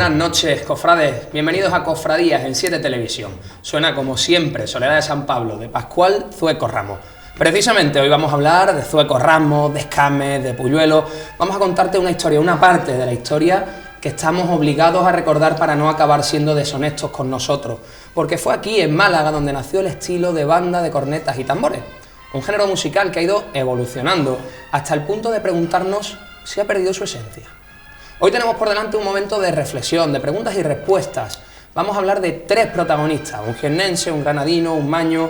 Buenas noches, cofrades. Bienvenidos a Cofradías en 7 Televisión. Suena como siempre Soledad de San Pablo, de Pascual Zueco Ramos. Precisamente hoy vamos a hablar de Zueco Ramos, de escames, de Puyuelo. Vamos a contarte una historia, una parte de la historia que estamos obligados a recordar para no acabar siendo deshonestos con nosotros. Porque fue aquí, en Málaga, donde nació el estilo de banda de cornetas y tambores. Un género musical que ha ido evolucionando hasta el punto de preguntarnos si ha perdido su esencia. Hoy tenemos por delante un momento de reflexión, de preguntas y respuestas. Vamos a hablar de 3 protagonistas, un jiennense, un granadino, un maño.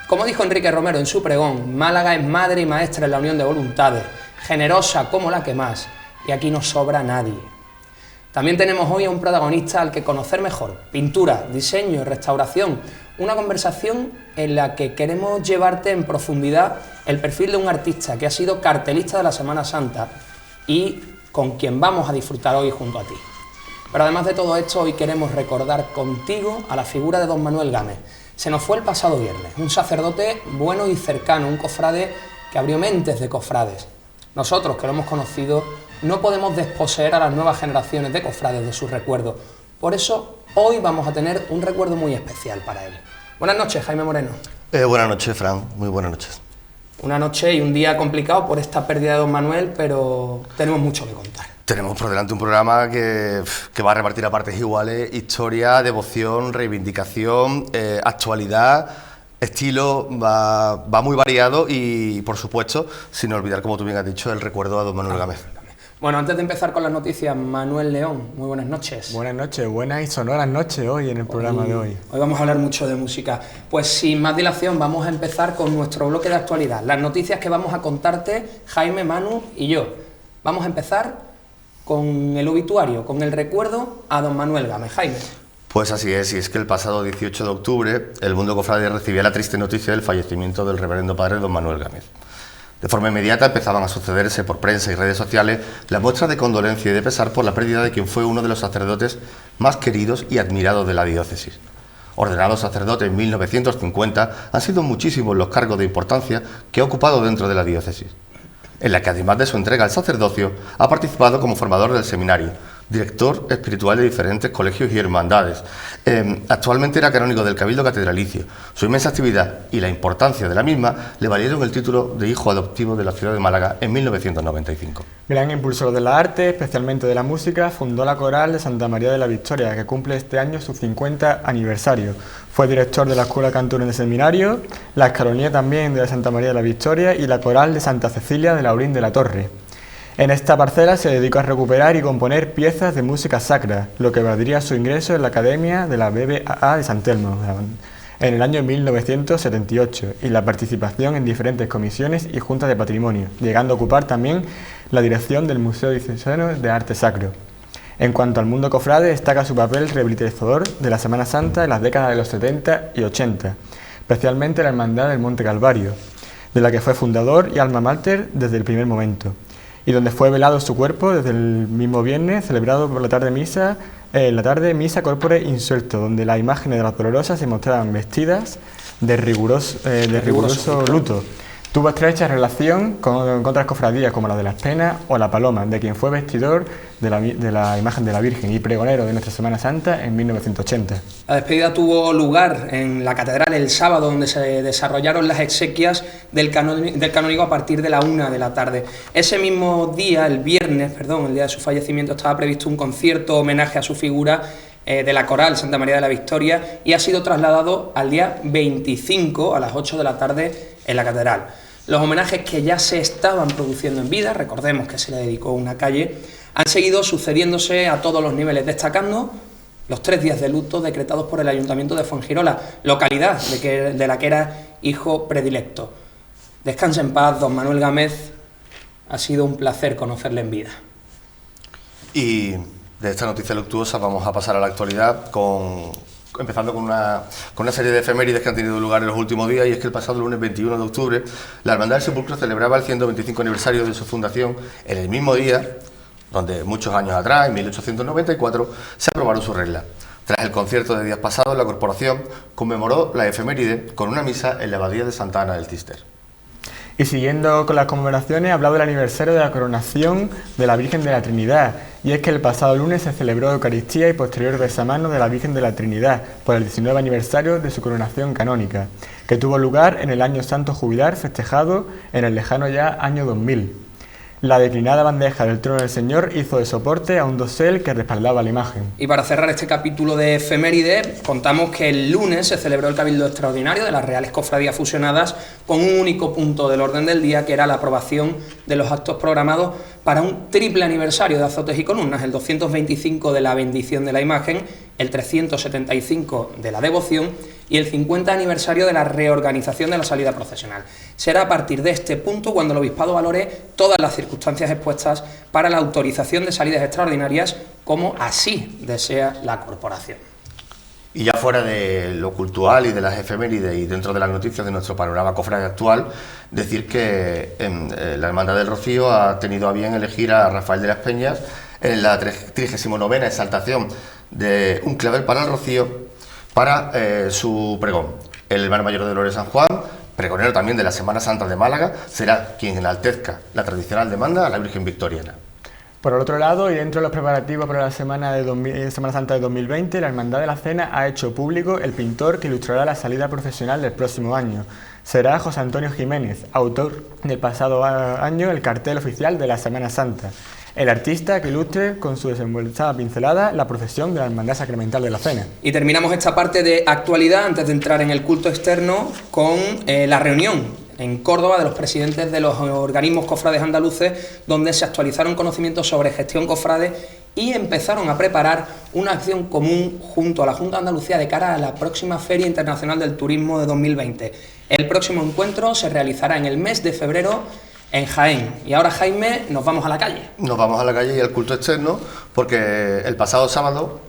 Como dijo Enrique Romero en su pregón, Málaga es madre y maestra en la unión de voluntades, generosa como la que más, y aquí no sobra nadie. También tenemos hoy a un protagonista al que conocer mejor, pintura, diseño y restauración, una conversación en la que queremos llevarte en profundidad el perfil de un artista que ha sido cartelista de la Semana Santa y con quien vamos a disfrutar hoy junto a ti. Pero además de todo esto, hoy queremos recordar contigo a la figura de don Manuel Gámez. Se nos fue el pasado viernes, un sacerdote bueno y cercano, un cofrade que abrió mentes de cofrades. Nosotros, que lo hemos conocido, no podemos desposeer a las nuevas generaciones de cofrades de sus recuerdos. Por eso, hoy vamos a tener un recuerdo muy especial para él. Buenas noches, Jaime Moreno. Buenas noches, Fran. Muy buenas noches. Una noche y un día complicado por esta pérdida de don Manuel, pero tenemos mucho que contar. Tenemos por delante un programa que va a repartir a partes iguales historia, devoción, reivindicación, actualidad, estilo, va muy variado y, por supuesto, sin olvidar, como tú bien has dicho, el recuerdo a don Manuel Gámez. Bueno, antes de empezar con las noticias, Manuel León, muy buenas noches. Buenas noches, buenas y sonoras noches hoy en el programa de hoy. Hoy vamos a hablar mucho de música. Pues sin más dilación, vamos a empezar con nuestro bloque de actualidad. Las noticias que vamos a contarte, Jaime, Manu y yo. Vamos a empezar con el obituario, con el recuerdo a don Manuel Gámez. Jaime. Pues así es, y es que el pasado 18 de octubre el mundo cofrade recibía la triste noticia del fallecimiento del reverendo padre don Manuel Gámez. De forma inmediata empezaban a sucederse por prensa y redes sociales las muestras de condolencia y de pesar por la pérdida de quien fue uno de los sacerdotes más queridos y admirados de la diócesis. Ordenado sacerdote en 1950, han sido muchísimos los cargos de importancia que ha ocupado dentro de la diócesis, en la que además de su entrega al sacerdocio, ha participado como formador del seminario, director espiritual de diferentes colegios y hermandades. Actualmente era canónigo del Cabildo Catedralicio. Su inmensa actividad y la importancia de la misma le valieron el título de hijo adoptivo de la ciudad de Málaga en 1995. Gran impulsor de la arte, especialmente de la música, fundó la Coral de Santa María de la Victoria, que cumple este año su 50 aniversario. Fue director de la Escuela Cantorum del Seminario, la Escaronía también de la Santa María de la Victoria y la Coral de Santa Cecilia de Laurín de la Torre. En esta parcela se dedicó a recuperar y componer piezas de música sacra, lo que valdría su ingreso en la Academia de la BBAA de San Telmo en el año 1978 y la participación en diferentes comisiones y juntas de patrimonio, llegando a ocupar también la dirección del Museo Diocesano de Arte Sacro. En cuanto al mundo cofrade, destaca su papel rehabilitador de la Semana Santa en las décadas de los 70 y 80, especialmente la Hermandad del Monte Calvario, de la que fue fundador y alma mater desde el primer momento, y donde fue velado su cuerpo desde el mismo viernes, celebrado por la tarde misa corpore insuelto, donde las imágenes de las dolorosas se mostraban vestidas de riguroso luto. Tuvo estrecha relación con otras cofradías como la de las Penas o la Paloma, de quien fue vestidor de la imagen de la Virgen y pregonero de nuestra Semana Santa en 1980. La despedida tuvo lugar en la catedral el sábado, donde se desarrollaron las exequias del canónigo a partir de la 1 de la tarde. Ese mismo día, el día de su fallecimiento, estaba previsto un concierto homenaje a su figura de la Coral Santa María de la Victoria y ha sido trasladado al día 25 a las 8 de la tarde en la catedral. Los homenajes que ya se estaban produciendo en vida, recordemos que se le dedicó una calle, han seguido sucediéndose a todos los niveles, destacando los 3 días de luto decretados por el Ayuntamiento de Fuengirola, localidad de la que era hijo predilecto. Descanse en paz, don Manuel Gámez, ha sido un placer conocerle en vida. Y de esta noticia luctuosa vamos a pasar a la actualidad empezando con una serie de efemérides que han tenido lugar en los últimos días, y es que el pasado lunes 21 de octubre la Hermandad del Sepulcro celebraba el 125 aniversario de su fundación en el mismo día donde muchos años atrás, en 1894, se aprobaron sus reglas. Tras el concierto de días pasados, la corporación conmemoró la efeméride con una misa en la abadía de Santa Ana del Cister. Y siguiendo con las conmemoraciones, ha hablado del aniversario de la coronación de la Virgen de la Trinidad. Y es que el pasado lunes se celebró Eucaristía y posterior besamano de la Virgen de la Trinidad por el 19 aniversario de su coronación canónica, que tuvo lugar en el Año Santo Jubilar, festejado en el lejano ya año 2000. La declinada bandeja del trono del Señor hizo de soporte a un dosel que respaldaba la imagen. Y para cerrar este capítulo de efemérides, contamos que el lunes se celebró el Cabildo Extraordinario de las Reales Cofradías Fusionadas con un único punto del orden del día, que era la aprobación de los actos programados para un triple aniversario de Azotes y Columnas, el 225 de la bendición de la imagen, el 375 de la devoción y el 50 aniversario de la reorganización de la salida procesional. Será a partir de este punto cuando el Obispado valore todas las circunstancias expuestas para la autorización de salidas extraordinarias, como así desea la corporación. Y ya fuera de lo cultural y de las efemérides y dentro de las noticias de nuestro panorama cofrade actual, decir que la Hermandad del Rocío ha tenido a bien elegir a Rafael de las Peñas en la 39ª exaltación de Un clavel para el Rocío para su pregón. El hermano mayor de Dolores San Juan, pregonero también de la Semana Santa de Málaga, será quien enaltezca la tradicional demanda a la Virgen Victoriana. Por el otro lado, y dentro de los preparativos para la Semana Santa de 2020, la Hermandad de la Cena ha hecho público el pintor que ilustrará la salida procesional del próximo año. Será José Antonio Jiménez, autor del pasado año el cartel oficial de la Semana Santa. El artista que ilustre con su desenvoltada pincelada la procesión de la Hermandad Sacramental de la Cena. Y terminamos esta parte de actualidad antes de entrar en el culto externo con la reunión en Córdoba de los presidentes de los organismos cofrades andaluces, donde se actualizaron conocimientos sobre gestión cofrade y empezaron a preparar una acción común junto a la Junta de Andalucía de cara a la próxima Feria Internacional del Turismo de 2020. El próximo encuentro se realizará en el mes de febrero en Jaén. Y ahora, Jaime, nos vamos a la calle. Nos vamos a la calle y al culto externo, porque el pasado sábado,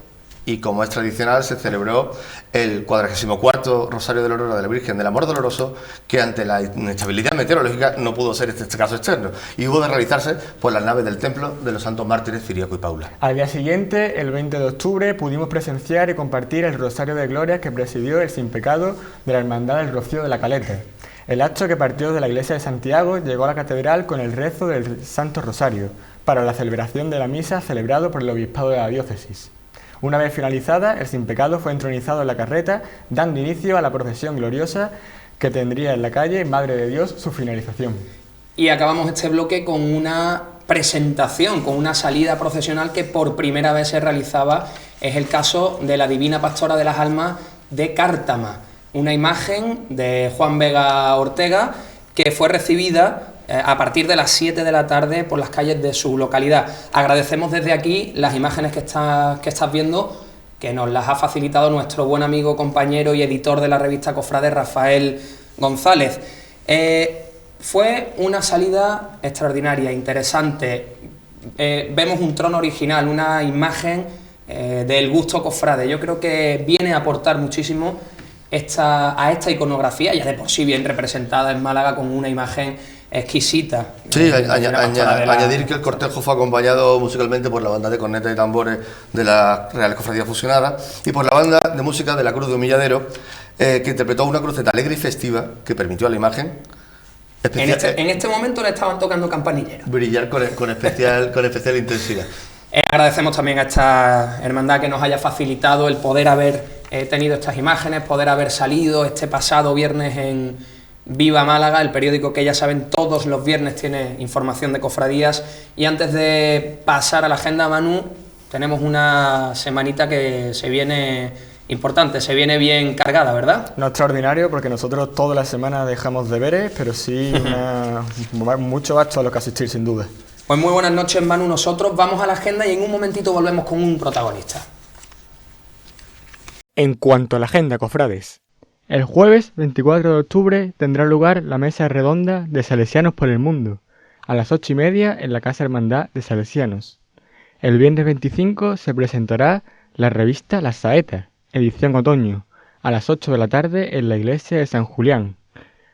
y como es tradicional, se celebró el 44º Rosario de la Aurora de la Virgen del Amor Doloroso, que ante la inestabilidad meteorológica no pudo ser este caso externo, y hubo de realizarse por las naves del templo de los santos mártires Ciriaco y Paula. Al día siguiente, el 20 de octubre, pudimos presenciar y compartir el Rosario de Gloria que presidió el Sin Pecado de la Hermandad del Rocío de la Caleta. El acto, que partió de la iglesia de Santiago, llegó a la catedral con el rezo del Santo Rosario, para la celebración de la misa celebrado por el Obispado de la Diócesis. Una vez finalizada, el Sin Pecado fue entronizado en la carreta, dando inicio a la procesión gloriosa que tendría en la calle Madre de Dios su finalización. Y acabamos este bloque con una presentación, con una salida procesional que por primera vez se realizaba. Es el caso de la Divina Pastora de las Almas de Cártama, una imagen de Juan Vega Ortega que fue recibida a partir de las 7 de la tarde por las calles de su localidad. Agradecemos desde aquí las imágenes que estás viendo, que nos las ha facilitado nuestro buen amigo, compañero y editor de la revista Cofrade, Rafael González. Fue una salida extraordinaria, interesante. Vemos un trono original, una imagen del gusto cofrade. Yo creo que viene a aportar muchísimo a esta iconografía, ya de por sí bien representada en Málaga con una imagen exquisita. Sí, añadir que el cortejo fue acompañado musicalmente por la banda de cornetas y tambores de la Real Cofradía Fusionada y por la banda de música de la Cruz de Humilladero, que interpretó una cruceta alegre y festiva que permitió a la imagen en este momento le estaban tocando campanilleros. Brillar con especial intensidad. Agradecemos también a esta hermandad que nos haya facilitado el poder haber tenido estas imágenes, poder haber salido este pasado viernes en Viva Málaga, el periódico que ya saben todos los viernes tiene información de cofradías. Y antes de pasar a la agenda, Manu, tenemos una semanita que se viene importante, se viene bien cargada, ¿verdad? No extraordinario, porque nosotros toda la semana dejamos deberes, pero sí mucho gasto a lo que asistir, sin duda. Pues muy buenas noches, Manu. Nosotros vamos a la agenda y en un momentito volvemos con un protagonista. En cuanto a la agenda, cofrades, el jueves 24 de octubre tendrá lugar la mesa redonda de Salesianos por el Mundo, a las 8:30 en la Casa Hermandad de Salesianos. El viernes 25 se presentará la revista La Saeta, edición otoño, a las 8 de la tarde en la iglesia de San Julián.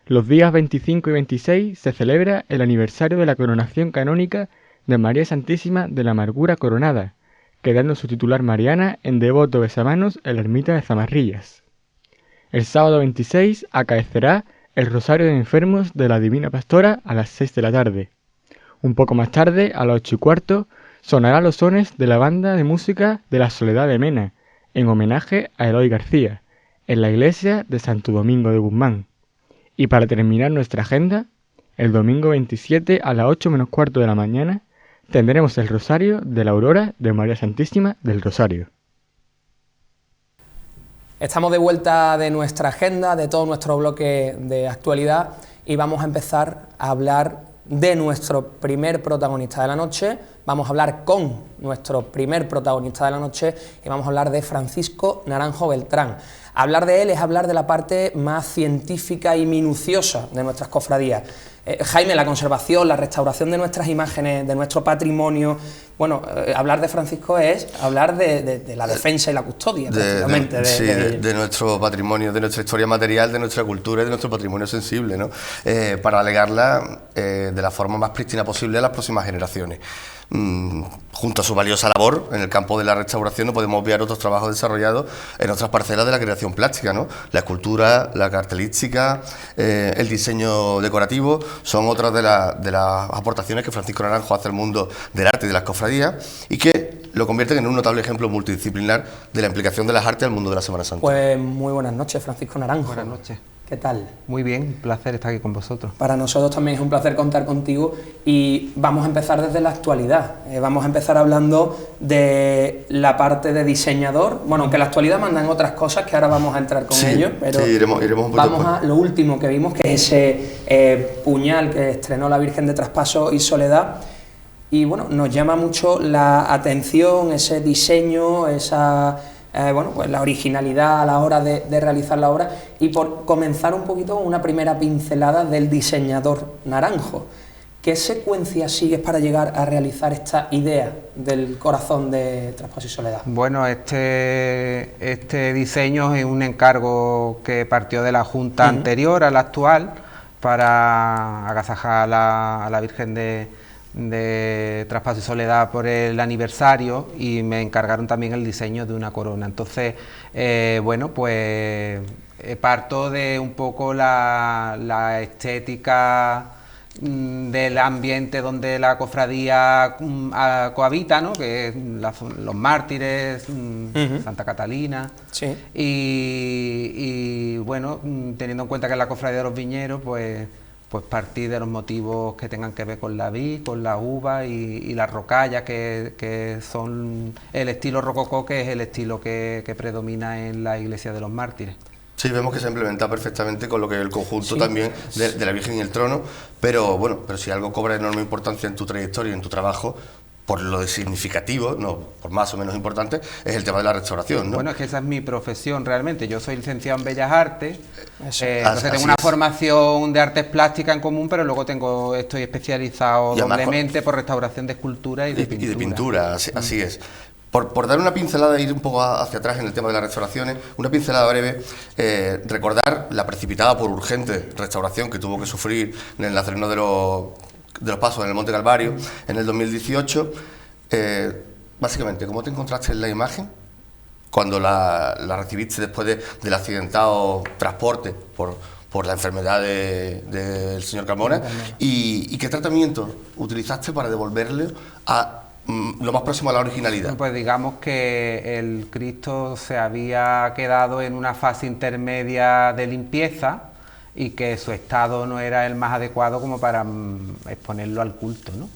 Los días 25 y 26 se celebra el aniversario de la coronación canónica de María Santísima de la Amargura Coronada, quedando su titular mariana en devoto besamanos en la ermita de Zamarrillas. El sábado 26 acaecerá el Rosario de Enfermos de la Divina Pastora a las 6 de la tarde. Un poco más tarde, a las 8:15, sonarán los sones de la banda de música de la Soledad de Mena, en homenaje a Eloy García, en la iglesia de Santo Domingo de Guzmán. Y para terminar nuestra agenda, el domingo 27 a las 8:15 de la mañana, tendremos el Rosario de la Aurora de María Santísima del Rosario. Estamos de vuelta de nuestra agenda, de todo nuestro bloque de actualidad, y vamos a empezar a hablar de nuestro primer protagonista de la noche. Vamos a hablar con nuestro primer protagonista de la noche y vamos a hablar de Francisco Naranjo Beltrán. Hablar de él es hablar de la parte más científica y minuciosa de nuestras cofradías. Jaime, la conservación, la restauración de nuestras imágenes, de nuestro patrimonio. Bueno, hablar de Francisco es hablar de la defensa y la custodia, prácticamente. De nuestro patrimonio, de nuestra historia material, de nuestra cultura y de nuestro patrimonio sensible, ¿no? Para legarla de la forma más prístina posible a las próximas generaciones. Junto a su valiosa labor en el campo de la restauración, no podemos obviar otros trabajos desarrollados en otras parcelas de la creación plástica, ¿no? La escultura, la cartelística, el diseño decorativo son otras de las aportaciones que Francisco Naranjo hace al mundo del arte y de las cofradías, y que lo convierten en un notable ejemplo multidisciplinar de la implicación de las artes al mundo de la Semana Santa. Pues muy buenas noches, Francisco Naranjo. Buenas noches. ¿Qué tal? Muy bien, un placer estar aquí con vosotros. Para nosotros también es un placer contar contigo, y vamos a empezar desde la actualidad. Vamos a empezar hablando de la parte de diseñador. Bueno, aunque en la actualidad mandan otras cosas que ahora vamos a entrar con ellos, pero iremos un vamos a lo último que vimos, que es ese puñal que estrenó la Virgen de Traspaso y Soledad. Y bueno, nos llama mucho la atención ese diseño, esa... pues la originalidad a la hora de realizar la obra, y por comenzar un poquito con una primera pincelada del diseñador Naranjo. ¿Qué secuencia sigues para llegar a realizar esta idea del corazón de Traspaso y Soledad? Bueno, este diseño es un encargo que partió de la Junta anterior a la actual para agasajar a la Virgen de Traspaso y Soledad por el aniversario, y me encargaron también el diseño de una corona. Entonces, parto de un poco la estética del ambiente donde la cofradía cohabita, ¿no? Que es los mártires, Santa Catalina. Sí. Y bueno, teniendo en cuenta que es la cofradía de los viñeros, pues partir de los motivos que tengan que ver con la vid, con la uva y las rocallas, que son el estilo rococó, que es el estilo que predomina en la iglesia de los mártires. Sí, vemos que se implementa perfectamente con lo que es el conjunto también de la Virgen y el trono, pero si algo cobra enorme importancia en tu trayectoria y en tu trabajo, por lo de significativo, no por más o menos importante, es el tema de la restauración, ¿no? Bueno, es que esa es mi profesión realmente. Yo soy licenciado en Bellas Artes, entonces tengo una formación de artes plásticas en común, pero luego estoy especializado doblemente por restauración de escultura y de pintura. Y de pintura, así es. Por dar una pincelada e ir un poco hacia atrás en el tema de las restauraciones, una pincelada breve, recordar la precipitada por urgente restauración que tuvo que sufrir en el Nazareno de los Pasos en el Monte Calvario en el 2018. Básicamente, ¿cómo te encontraste en la imagen cuando la recibiste después del accidentado transporte por la enfermedad del señor Carmona? ¿Y qué tratamiento utilizaste para devolverle a lo más próximo a la originalidad? Pues digamos que el Cristo se había quedado en una fase intermedia de limpieza y que su estado no era el más adecuado como para exponerlo al culto, ¿no?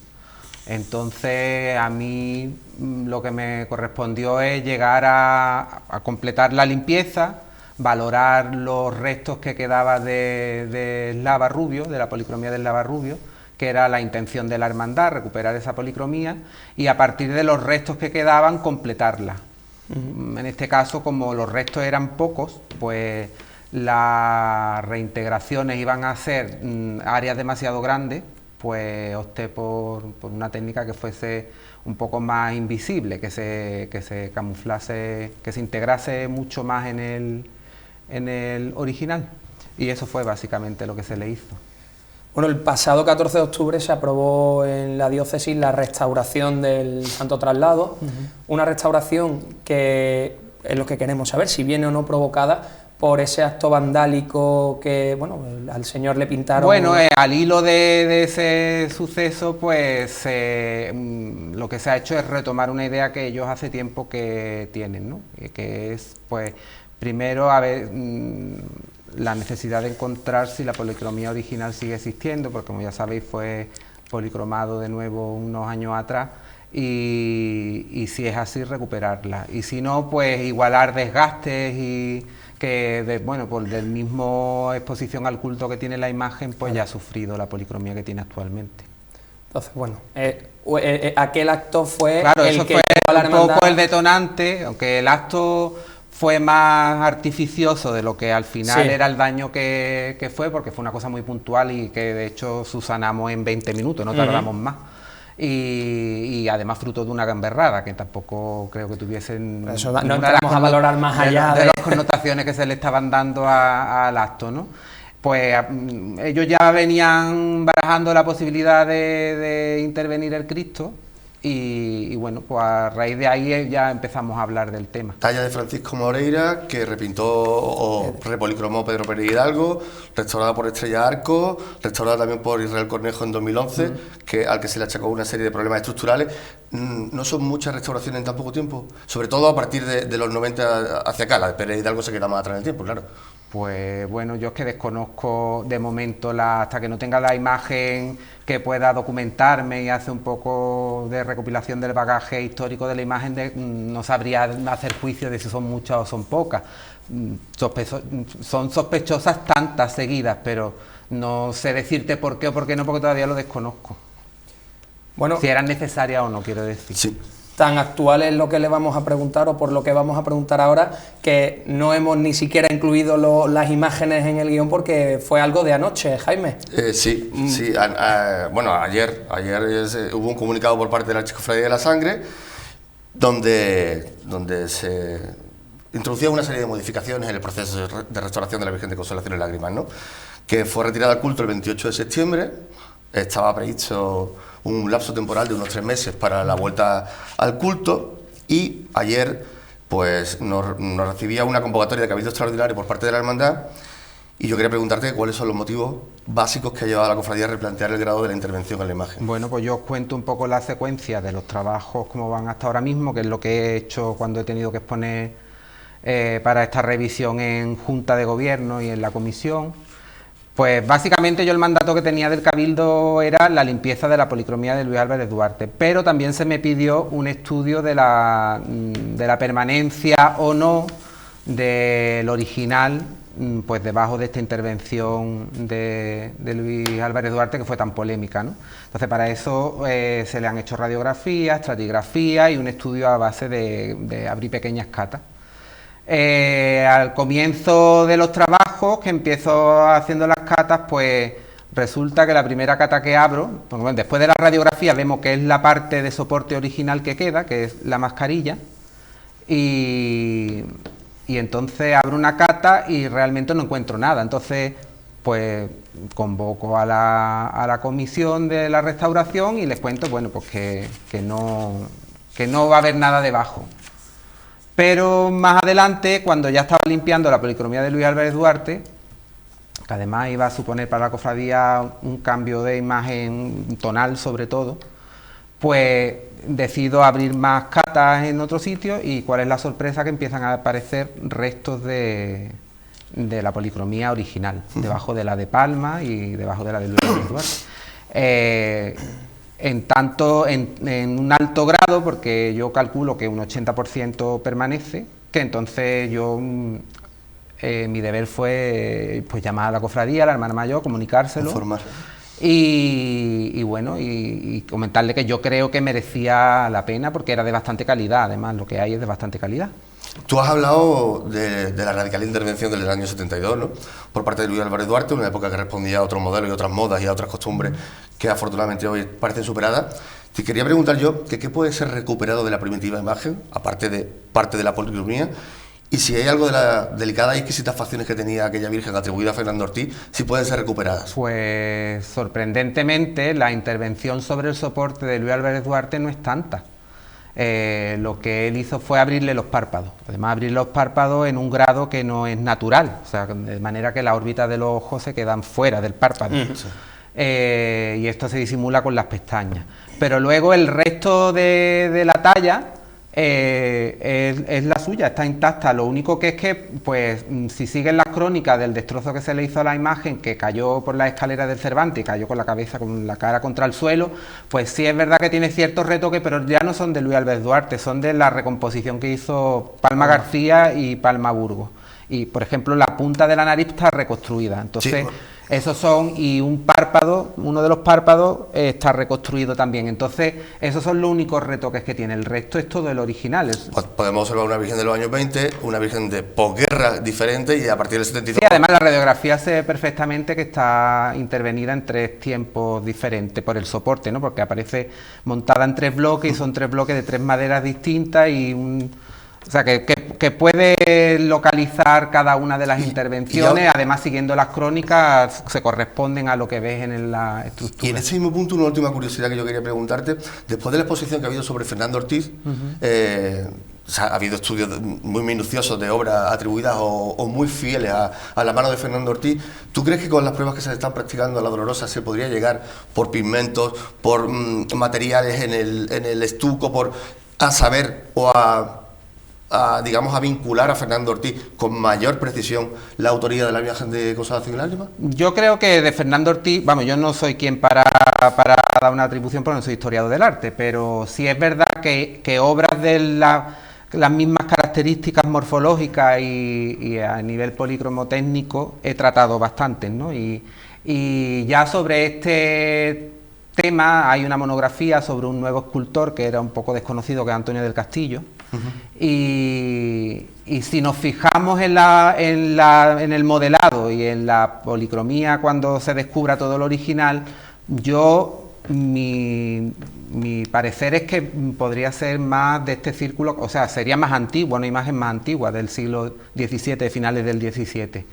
Entonces a mí lo que me correspondió es llegar a completar la limpieza, valorar los restos que quedaban de Lava Rubio, de la policromía del Lava Rubio, que era la intención de la hermandad, recuperar esa policromía, y a partir de los restos que quedaban, completarla. En este caso, como los restos eran pocos, pues las reintegraciones iban a ser áreas demasiado grandes, pues opté por una técnica que fuese un poco más invisible, que se camuflase, que se integrase mucho más en el original, y eso fue básicamente lo que se le hizo. Bueno, el pasado 14 de octubre se aprobó en la diócesis la restauración del Santo Traslado, una restauración que es lo que queremos saber, si viene o no provocada por ese acto vandálico que, bueno, al señor le pintaron... Bueno, al hilo de ese suceso, pues lo que se ha hecho es retomar una idea que ellos hace tiempo que tienen, ¿no? Que es, pues, primero, a ver, la necesidad de encontrar si la policromía original sigue existiendo, porque como ya sabéis fue policromado de nuevo unos años atrás, y si es así, recuperarla. Y si no, pues igualar desgastes y que, bueno, pues del mismo exposición al culto que tiene la imagen, pues ya ha sufrido la policromía que tiene actualmente. Entonces, bueno, aquel acto fue claro, el eso que fue llevó a la un hermandad... poco el detonante, aunque el acto fue más artificioso de lo que al final sí. era el daño que fue, porque fue una cosa muy puntual y que de hecho subsanamos en 20 minutos, no tardamos más. Y además fruto de una gamberrada, que tampoco creo que tuviesen... Eso no entramos a valorar más allá de las connotaciones que se le estaban dando al acto, ¿no? Pues ellos ya venían barajando la posibilidad de intervenir el Cristo y bueno, pues a raíz de ahí ya empezamos a hablar del tema. Talla de Francisco Moreira, que repintó o repolicromó Pedro Pérez Hidalgo, restaurada por Estrella Arco, restaurada también por Israel Cornejo en 2011, al que se le achacó una serie de problemas estructurales. No son muchas restauraciones en tan poco tiempo, sobre todo a partir de los 90 hacia acá. La de Pérez Hidalgo se queda más atrás en el tiempo, claro. Pues bueno, yo es que desconozco de momento, hasta que no tenga la imagen que pueda documentarme y hacer un poco de recopilación del bagaje histórico de la imagen, no sabría hacer juicio de si son muchas o son pocas. Son sospechosas tantas seguidas, pero no sé decirte por qué o por qué no, porque todavía lo desconozco. Bueno, si eran necesarias o no, quiero decir. Sí. Tan actual es lo que le vamos a preguntar, o por lo que vamos a preguntar ahora, que no hemos ni siquiera incluido las imágenes en el guión porque fue algo de anoche, Jaime. Sí. Bueno, ayer hubo un comunicado por parte de la Archicofradía de la Sangre donde se introducía una serie de modificaciones en el proceso de restauración de la Virgen de Consolación y Lágrimas, ¿no? Que fue retirada al culto el 28 de septiembre, estaba previsto un lapso temporal de unos 3 meses para la vuelta al culto, y ayer pues nos recibía una convocatoria de cabildo extraordinario por parte de la hermandad, y yo quería preguntarte cuáles son los motivos básicos que ha llevado a la cofradía a replantear el grado de la intervención en la imagen. Bueno, pues yo os cuento un poco la secuencia de los trabajos, cómo van hasta ahora mismo, que es lo que he hecho cuando he tenido que exponer para esta revisión en Junta de Gobierno y en la comisión. Pues básicamente yo el mandato que tenía del Cabildo era la limpieza de la policromía de Luis Álvarez Duarte, pero también se me pidió un estudio de la permanencia o no del original, pues debajo de esta intervención de Luis Álvarez Duarte, que fue tan polémica, ¿no? Entonces para eso se le han hecho radiografías, estratigrafías y un estudio a base de abrir pequeñas catas. Al comienzo de los trabajos, que empiezo haciendo las catas, pues resulta que la primera cata que abro, pues bueno, después de la radiografía vemos que es la parte de soporte original que queda, que es la mascarilla, y entonces abro una cata y realmente no encuentro nada. Entonces pues convoco a la comisión de la restauración y les cuento, bueno, pues que no va a haber nada debajo. Pero más adelante, cuando ya estaba limpiando la policromía de Luis Álvarez Duarte, que además iba a suponer para la cofradía un cambio de imagen tonal sobre todo, pues decido abrir más catas en otro sitio, y cuál es la sorpresa, que empiezan a aparecer restos de la policromía original, debajo de la de Palma y debajo de la de Luis Álvarez Duarte. En un alto grado, porque yo calculo que un 80% permanece, que entonces yo mi deber fue pues llamar a la cofradía, a la hermana mayor, comunicárselo y bueno, y comentarle que yo creo que merecía la pena, porque era de bastante calidad, además lo que hay es de bastante calidad. Tú has hablado de la radical intervención del año 72, ¿no? Por parte de Luis Álvarez Duarte, una época que respondía a otros modelos y otras modas y a otras costumbres que afortunadamente hoy parecen superadas. Te quería preguntar yo que qué puede ser recuperado de la primitiva imagen, aparte de parte de la policromía, y si hay algo de las delicadas y exquisitas facciones que tenía aquella Virgen atribuida a Fernando Ortiz, si pueden ser recuperadas. Pues sorprendentemente la intervención sobre el soporte de Luis Álvarez Duarte no es tanta. lo que él hizo fue abrirle los párpados. Además, abrir los párpados en un grado que no es natural, o sea, de manera que las órbitas de los ojos se quedan fuera del párpado. Y esto se disimula con las pestañas. Pero luego el resto de la talla es la suya, está intacta. Lo único que es que, pues, si siguen las crónicas del destrozo que se le hizo a la imagen, que cayó por la escalera del Cervantes y cayó con la cabeza, con la cara contra el suelo, pues sí es verdad que tiene ciertos retoques, pero ya no son de Luis Álvarez Duarte, son de la recomposición que hizo Palma García y Palma Burgos. Y, por ejemplo, la punta de la nariz está reconstruida. Entonces, sí, esos son, y un párpado, uno de los párpados está reconstruido también. Entonces, esos son los únicos retoques que tiene. El resto es todo el original. Podemos observar una virgen de los años 20, una virgen de posguerra diferente y a partir del 72... Sí, además la radiografía se ve perfectamente que está intervenida en 3 tiempos diferentes por el soporte, ¿no? Porque aparece montada en 3 bloques y son 3 bloques de 3 maderas distintas y o sea, que puede localizar cada una de las intervenciones, además siguiendo las crónicas se corresponden a lo que ves en la estructura. Y en ese mismo punto, una última curiosidad que yo quería preguntarte, después de la exposición que ha habido sobre Fernando Ortiz, ha habido estudios muy minuciosos de obras atribuidas o muy fieles a la mano de Fernando Ortiz. ¿Tú crees que con las pruebas que se están practicando a la Dolorosa se podría llegar por pigmentos, por materiales en el estuco, a saber o digamos, a vincular a Fernando Ortiz con mayor precisión la autoría de la imagen de Consolación y Lágrimas? Yo creo que de Fernando Ortiz, vamos, yo no soy quien para dar una atribución porque no soy historiador del arte, pero sí es verdad que obras de las mismas características morfológicas y a nivel polícromo técnico he tratado bastantes, ¿no? Y ya sobre este tema hay una monografía sobre un nuevo escultor que era un poco desconocido, que es Antonio del Castillo. Y si nos fijamos en el modelado y en la policromía cuando se descubra todo lo original, mi parecer es que podría ser más de este círculo, o sea, sería más antigua, una imagen más antigua del siglo XVII, finales del XVII.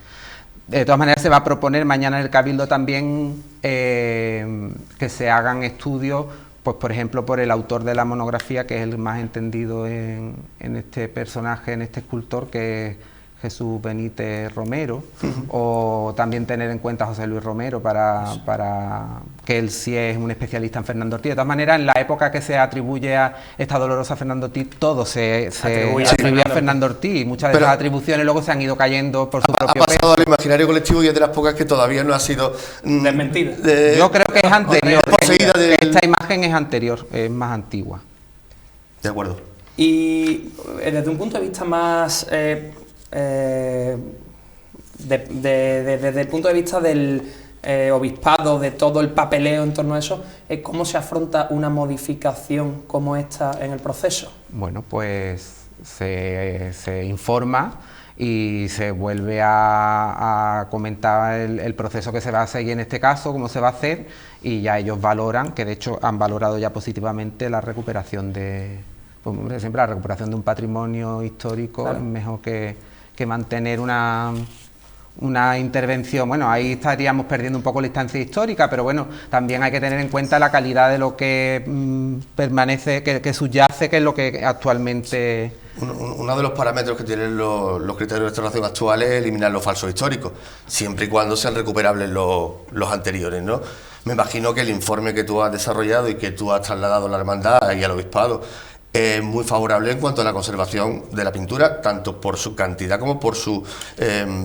De todas maneras, se va a proponer mañana en el Cabildo también que se hagan estudios, pues por ejemplo por el autor de la monografía, que es el más entendido en este personaje, en este escultor, que es Jesús Benítez Romero, o también tener en cuenta a José Luis Romero, para que él sí es un especialista en Fernando Ortiz. De todas maneras, en la época que se atribuye a esta Dolorosa Fernando Ortiz, todo se atribuye a Fernando Ortiz, y muchas de esas atribuciones luego se han ido cayendo por su propio peso. Ha pasado al imaginario colectivo y es de las pocas que todavía no ha sido desmentida. Yo creo que es anterior, esta imagen es anterior, es más antigua. De acuerdo. Y desde un punto de vista más... desde el punto de vista del obispado, de todo el papeleo en torno a eso, ¿cómo se afronta una modificación como esta en el proceso? Bueno, pues se informa y se vuelve a comentar el proceso que se va a seguir en este caso, cómo se va a hacer, y ya ellos valoran, que de hecho han valorado ya positivamente la recuperación por ejemplo, la recuperación de un patrimonio histórico. Claro. Es mejor que mantener una intervención. Bueno, ahí estaríamos perdiendo un poco la instancia histórica, pero bueno, también hay que tener en cuenta la calidad de lo que permanece, que subyace, que es lo que actualmente... Uno de los parámetros que tienen los criterios de restauración actuales es eliminar los falsos históricos, siempre y cuando sean recuperables los anteriores, ¿no? Me imagino que el informe que tú has desarrollado y que tú has trasladado a la hermandad y al obispado es muy favorable en cuanto a la conservación de la pintura, tanto por su cantidad como por su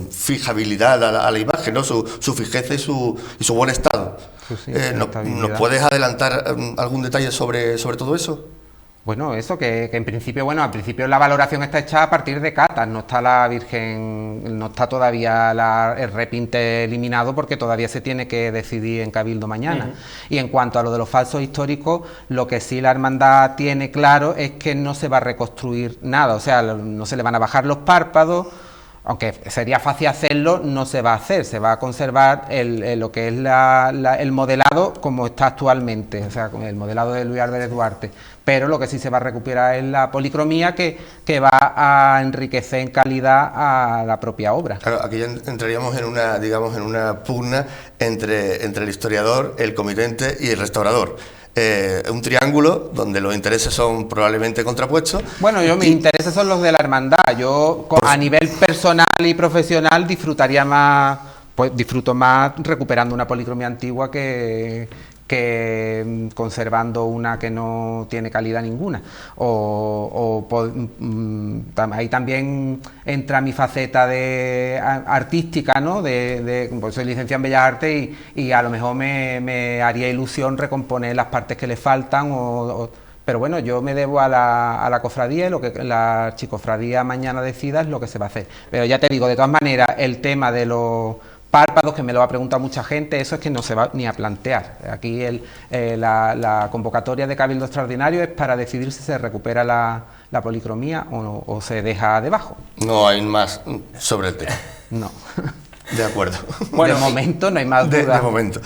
fijabilidad a la imagen, ¿no? Su fijeza y su buen estado. Sí, ¿nos puedes adelantar algún detalle sobre todo eso? Bueno, eso que en principio, bueno, al principio la valoración está hecha a partir de catas, no está la Virgen, no está todavía el repinte eliminado, porque todavía se tiene que decidir en Cabildo mañana. Y en cuanto a lo de los falsos históricos, lo que sí la hermandad tiene claro es que no se va a reconstruir nada, o sea, no se le van a bajar los párpados, aunque sería fácil hacerlo, no se va a hacer, se va a conservar lo que es el modelado como está actualmente, o sea, el modelado de Luis Álvarez Duarte, pero lo que sí se va a recuperar es la policromía que va a enriquecer en calidad a la propia obra. Claro, aquí ya entraríamos en una pugna entre el historiador, el comitente y el restaurador. un triángulo donde los intereses son probablemente contrapuestos. Bueno, mis intereses son los de la hermandad. Yo a nivel personal y profesional disfrutaría más, pues disfruto más recuperando una policromía antigua que conservando una que no tiene calidad ninguna. Ahí también entra mi faceta de artística, ¿no? Pues soy licenciado en Bellas Artes y a lo mejor me haría ilusión recomponer las partes que le faltan pero bueno, yo me debo a la cofradía y lo que la archicofradía mañana decida es lo que se va a hacer. Pero ya te digo, de todas maneras, el tema de los párpados, que me lo ha preguntado mucha gente, eso es que no se va ni a plantear. Aquí la convocatoria de Cabildo Extraordinario es para decidir si se recupera la policromía o se deja debajo. No hay más sobre el tema. No. De acuerdo. Bueno, de momento no hay más dudas. De momento.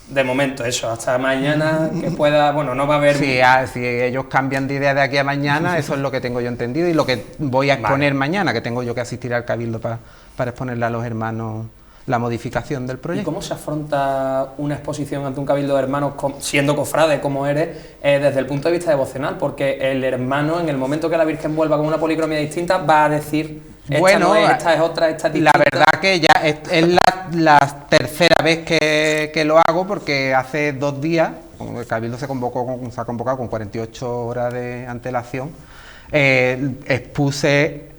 De momento eso, hasta mañana que pueda, bueno, no va a haber... Si ellos cambian de idea de aquí a mañana, eso es lo que tengo yo entendido y lo que voy a exponer mañana, que tengo yo que asistir al Cabildo para exponerle a los hermanos la modificación del proyecto. ¿Y cómo se afronta una exposición ante un cabildo de hermanos, siendo cofrade como eres, desde el punto de vista devocional? Porque el hermano, en el momento que la Virgen vuelva con una policromía distinta, va a decir, esta no es, esta es otra, esta es distinta. La verdad que ya es la tercera vez que lo hago, porque hace 2 días, el cabildo se ha convocado con 48 horas de antelación, expuse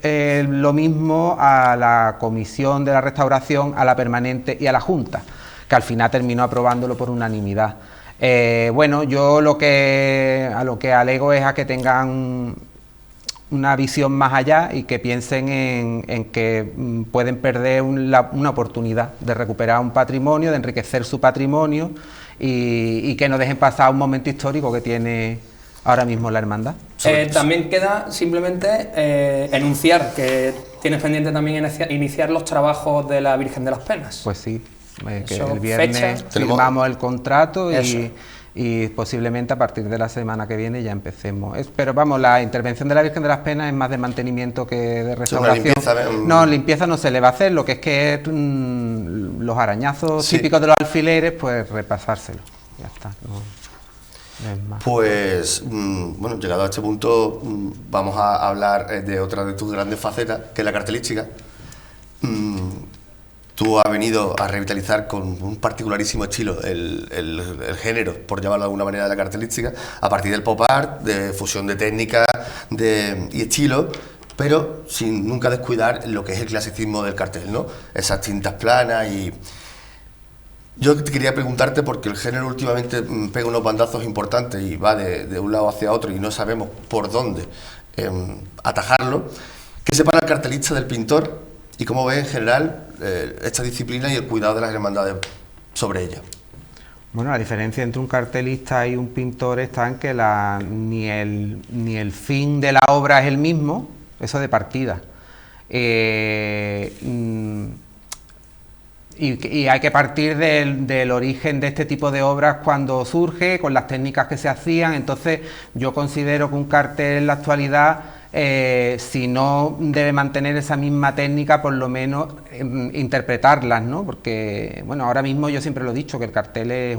lo mismo a la comisión de la restauración, a la permanente y a la Junta, que al final terminó aprobándolo por unanimidad. Bueno, yo a lo que alego es a que tengan una visión más allá y que piensen en que pueden perder una oportunidad de recuperar un patrimonio, de enriquecer su patrimonio y que no dejen pasar un momento histórico que tiene ahora mismo la hermandad. También queda simplemente enunciar que tienes pendiente también iniciar los trabajos de la Virgen de las Penas. Pues sí, que el viernes firmamos el contrato y posiblemente a partir de la semana que viene ya empecemos. Pero vamos, la intervención de la Virgen de las Penas es más de mantenimiento que de restauración. Limpieza no se le va a hacer, lo que es los arañazos típicos de los alfileres, pues repasárselo. Ya está. No es más. Pues, bueno, llegado a este punto, vamos a hablar de otra de tus grandes facetas, que es la cartelística. Tú has venido a revitalizar con un particularísimo estilo el género, por llamarlo de alguna manera, de la cartelística, a partir del pop art, de fusión de técnicas y estilo, pero sin nunca descuidar lo que es el clasicismo del cartel, ¿no? Esas tintas planas y... Yo te quería preguntarte, porque el género últimamente pega unos bandazos importantes y va de un lado hacia otro y no sabemos por dónde atajarlo. ¿Qué separa el cartelista del pintor y cómo ves en general esta disciplina y el cuidado de las hermandades sobre ella? Bueno, la diferencia entre un cartelista y un pintor está en que ni el fin de la obra es el mismo, eso de partida. Y hay que partir del origen de este tipo de obras cuando surge, con las técnicas que se hacían. Entonces yo considero que un cartel en la actualidad, si no debe mantener esa misma técnica, por lo menos interpretarlas, ¿no? Porque, bueno, ahora mismo yo siempre lo he dicho, que el cartel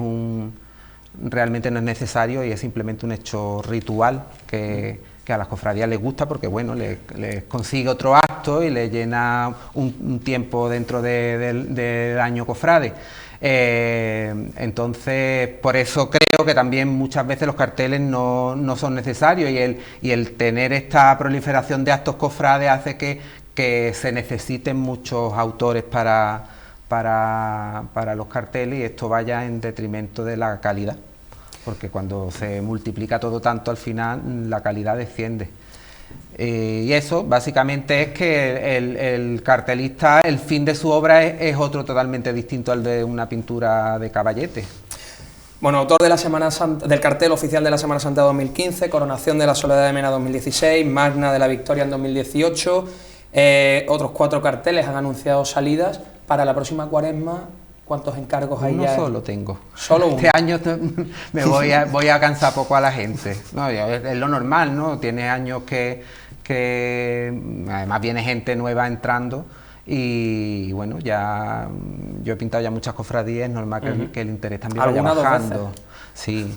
realmente no es necesario y es simplemente un hecho ritual que a las cofradías les gusta, porque bueno, les consigue otro acto y les llena un tiempo dentro del año cofrade. Entonces, por eso creo que también muchas veces los carteles no son necesarios y el tener esta proliferación de actos cofrades hace que se necesiten muchos autores para los carteles y esto vaya en detrimento de la calidad. Porque cuando se multiplica todo tanto, al final la calidad desciende. Y eso básicamente es que el cartelista, el fin de su obra es otro totalmente distinto al de una pintura de Caballete. Bueno, autor de la Semana Santa, del cartel oficial de la Semana Santa 2015, Coronación de la Soledad de Mena 2016, Magna de la Victoria en 2018, otros 4 carteles han anunciado salidas para la próxima Cuaresma. ¿Cuántos encargos hay ya? Uno solo tengo. ¿Solo uno? Este año me voy a cansar poco a la gente. No, es lo normal, ¿no? Tiene años que además viene gente nueva entrando y bueno, ya yo he pintado ya muchas cofradías, es normal que el interés también vaya ¿Alguna bajando. 2 veces? Sí,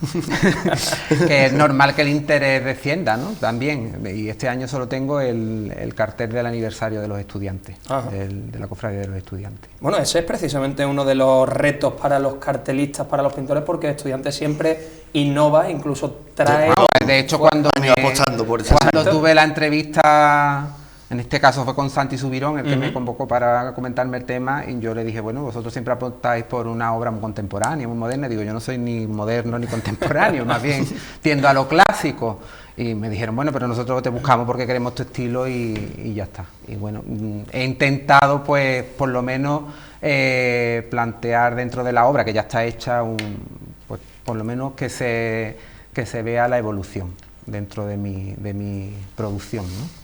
que es normal que el interés descienda, ¿no? También, y este año solo tengo el cartel del aniversario de los estudiantes, de la cofradía de los estudiantes. Bueno, ese es precisamente uno de los retos para los cartelistas, para los pintores, porque el estudiante siempre innova, incluso trae... De hecho, cuando apostando por ese cuando tuve la entrevista, en este caso fue con Santi Subirón, el que me convocó para comentarme el tema, y yo le dije, bueno, vosotros siempre apostáis por una obra muy contemporánea, muy moderna. Digo, yo no soy ni moderno ni contemporáneo, más bien tiendo a lo clásico. Y me dijeron, bueno, pero nosotros te buscamos porque queremos tu estilo y ya está. Y bueno, he intentado, pues, por lo menos plantear dentro de la obra que ya está hecha, pues, por lo menos que se vea la evolución dentro de mi producción, ¿no?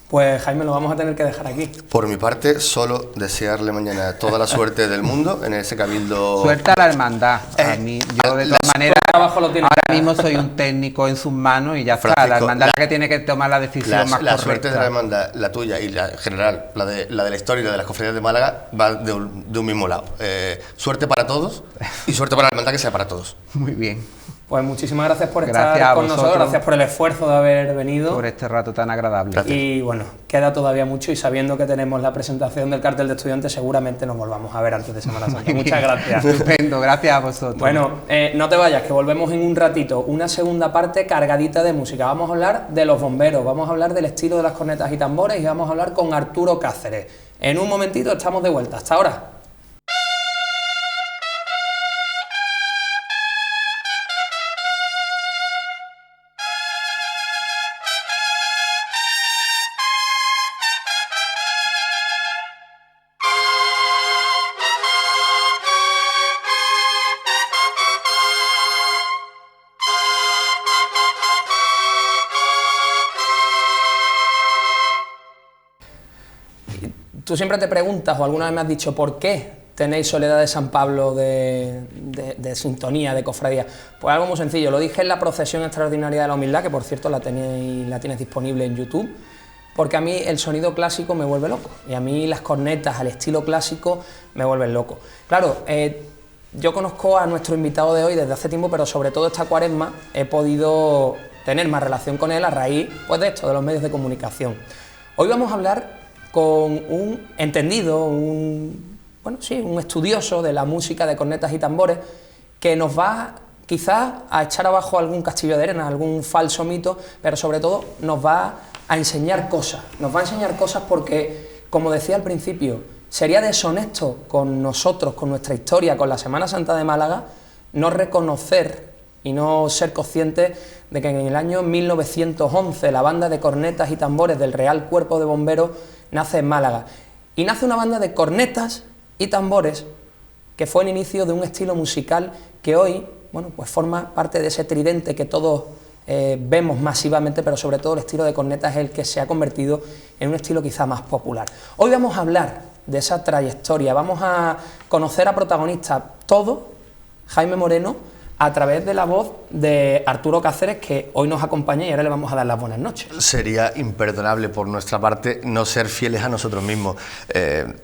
Pues Jaime, lo vamos a tener que dejar aquí. Por mi parte, solo desearle mañana toda la suerte del mundo en ese cabildo. Suerte a la hermandad. A mí, yo de todas maneras, ahora mismo soy un técnico en sus manos y ya está. Francisco, La hermandad es la que tiene que tomar la decisión más la correcta. suerte de la hermandad, la tuya y la en general, la de la historia y la de las cofradías de Málaga, va de un mismo lado. Suerte para todos y suerte para la hermandad, que sea para todos. Muy bien. Pues muchísimas gracias por Gracias estar a con vosotros. nosotros, gracias por el esfuerzo de haber venido. Por este rato tan agradable. Gracias. Y bueno, queda todavía mucho, y sabiendo que tenemos la presentación del cartel de estudiantes, seguramente nos volvamos a ver antes de Semana Santa. Muchas gracias. Estupendo, gracias a vosotros. Bueno, no te vayas, que volvemos en un ratito. Una segunda parte cargadita de música. Vamos a hablar de los bomberos, vamos a hablar del estilo de las cornetas y tambores, y vamos a hablar con Arturo Cáceres. En un momentito estamos de vuelta. Hasta ahora. Tú siempre te preguntas, o alguna vez me has dicho, ¿por qué tenéis Soledad de San Pablo de sintonía, de cofradía? Pues algo muy sencillo, lo dije en la procesión extraordinaria de la humildad, que por cierto la tienes disponible en YouTube, porque a mí el sonido clásico me vuelve loco, y a mí las cornetas al estilo clásico me vuelven loco. Claro, yo conozco a nuestro invitado de hoy desde hace tiempo, pero sobre todo esta cuaresma he podido tener más relación con él a raíz, pues, de esto, de los medios de comunicación. Hoy vamos a hablar con un entendido, un estudioso de la música de cornetas y tambores, que nos va quizás a echar abajo algún castillo de arena, algún falso mito, pero sobre todo nos va a enseñar cosas. Nos va a enseñar cosas porque, como decía al principio, sería deshonesto con nosotros, con nuestra historia, con la Semana Santa de Málaga, no reconocer y no ser conscientes de que en el año 1911 la banda de cornetas y tambores del Real Cuerpo de Bomberos nace en Málaga. Y nace una banda de cornetas y tambores que fue el inicio de un estilo musical que hoy, bueno, pues forma parte de ese tridente que todos vemos masivamente, pero sobre todo el estilo de cornetas es el que se ha convertido en un estilo quizá más popular. Hoy vamos a hablar de esa trayectoria, vamos a conocer a protagonistas, todo Jaime Moreno, a través de la voz de Arturo Cáceres, que hoy nos acompaña, y ahora le vamos a dar las buenas noches. Sería imperdonable por nuestra parte no ser fieles a nosotros mismos.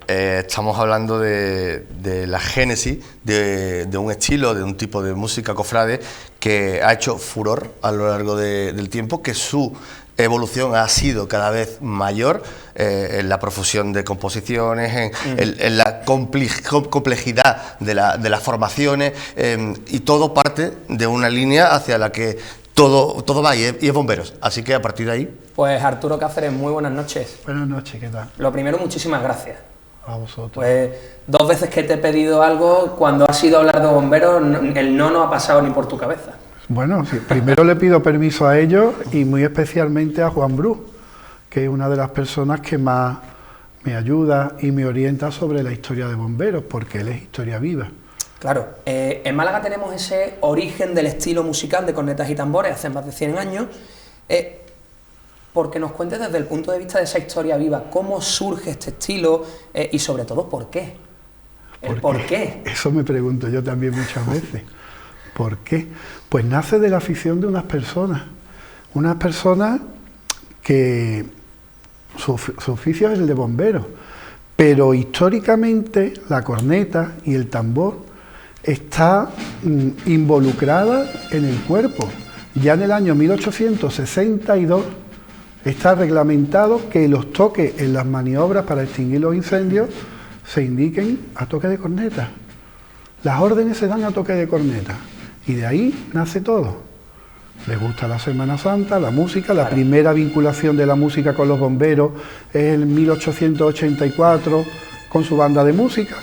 Estamos hablando de la génesis de un estilo, de un tipo de música cofrade que ha hecho furor a lo largo del tiempo, que su evolución ha sido cada vez mayor en la profusión de composiciones, en la complejidad de las formaciones, y todo parte de una línea hacia la que todo va y es bomberos. Así que a partir de ahí... Pues Arturo Cáceres, muy buenas noches. Buenas noches, ¿qué tal? Lo primero, muchísimas gracias. A vosotros. Pues 2 veces que te he pedido algo, cuando has ido a hablar de bomberos, el no ha pasado ni por tu cabeza. Bueno, sí, primero le pido permiso a ellos y muy especialmente a Juan Bru, que es una de las personas que más me ayuda y me orienta sobre la historia de bomberos, porque él es historia viva. Claro, en Málaga tenemos ese origen del estilo musical de cornetas y tambores hace más de 100 años, porque nos cuentes desde el punto de vista de esa historia viva, cómo surge este estilo y sobre todo por qué. ¿Por qué? Eso me pregunto yo también muchas veces. ¿Por qué? Pues nace de la afición de unas personas que su oficio es el de bomberos, pero históricamente la corneta y el tambor está involucrada en el cuerpo. Ya en el año 1862 está reglamentado que los toques en las maniobras para extinguir los incendios se indiquen a toque de corneta. Las órdenes se dan a toque de corneta y de ahí nace todo. Les gusta la Semana Santa, la música, la primera vinculación de la música con los bomberos es en 1884 con su banda de música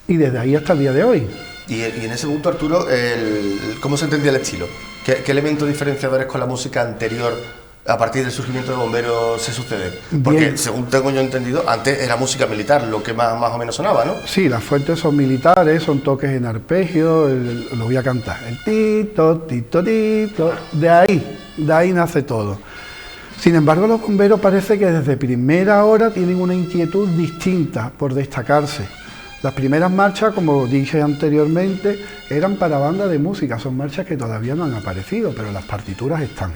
y desde ahí hasta el día de hoy. Y en ese punto, Arturo, ¿cómo se entendía el estilo? ¿Qué elementos diferenciadores con la música anterior a partir del surgimiento de bomberos se suceden? Porque, bien, según tengo yo entendido, antes era música militar lo que más o menos sonaba, ¿no? Sí, las fuentes son militares, son toques en arpegio, lo voy a cantar, el tito, tito, tito, de ahí nace todo. Sin embargo, los bomberos parece que desde primera hora tienen una inquietud distinta por destacarse. Las primeras marchas, como dije anteriormente, eran para bandas de música, son marchas que todavía no han aparecido, pero las partituras están.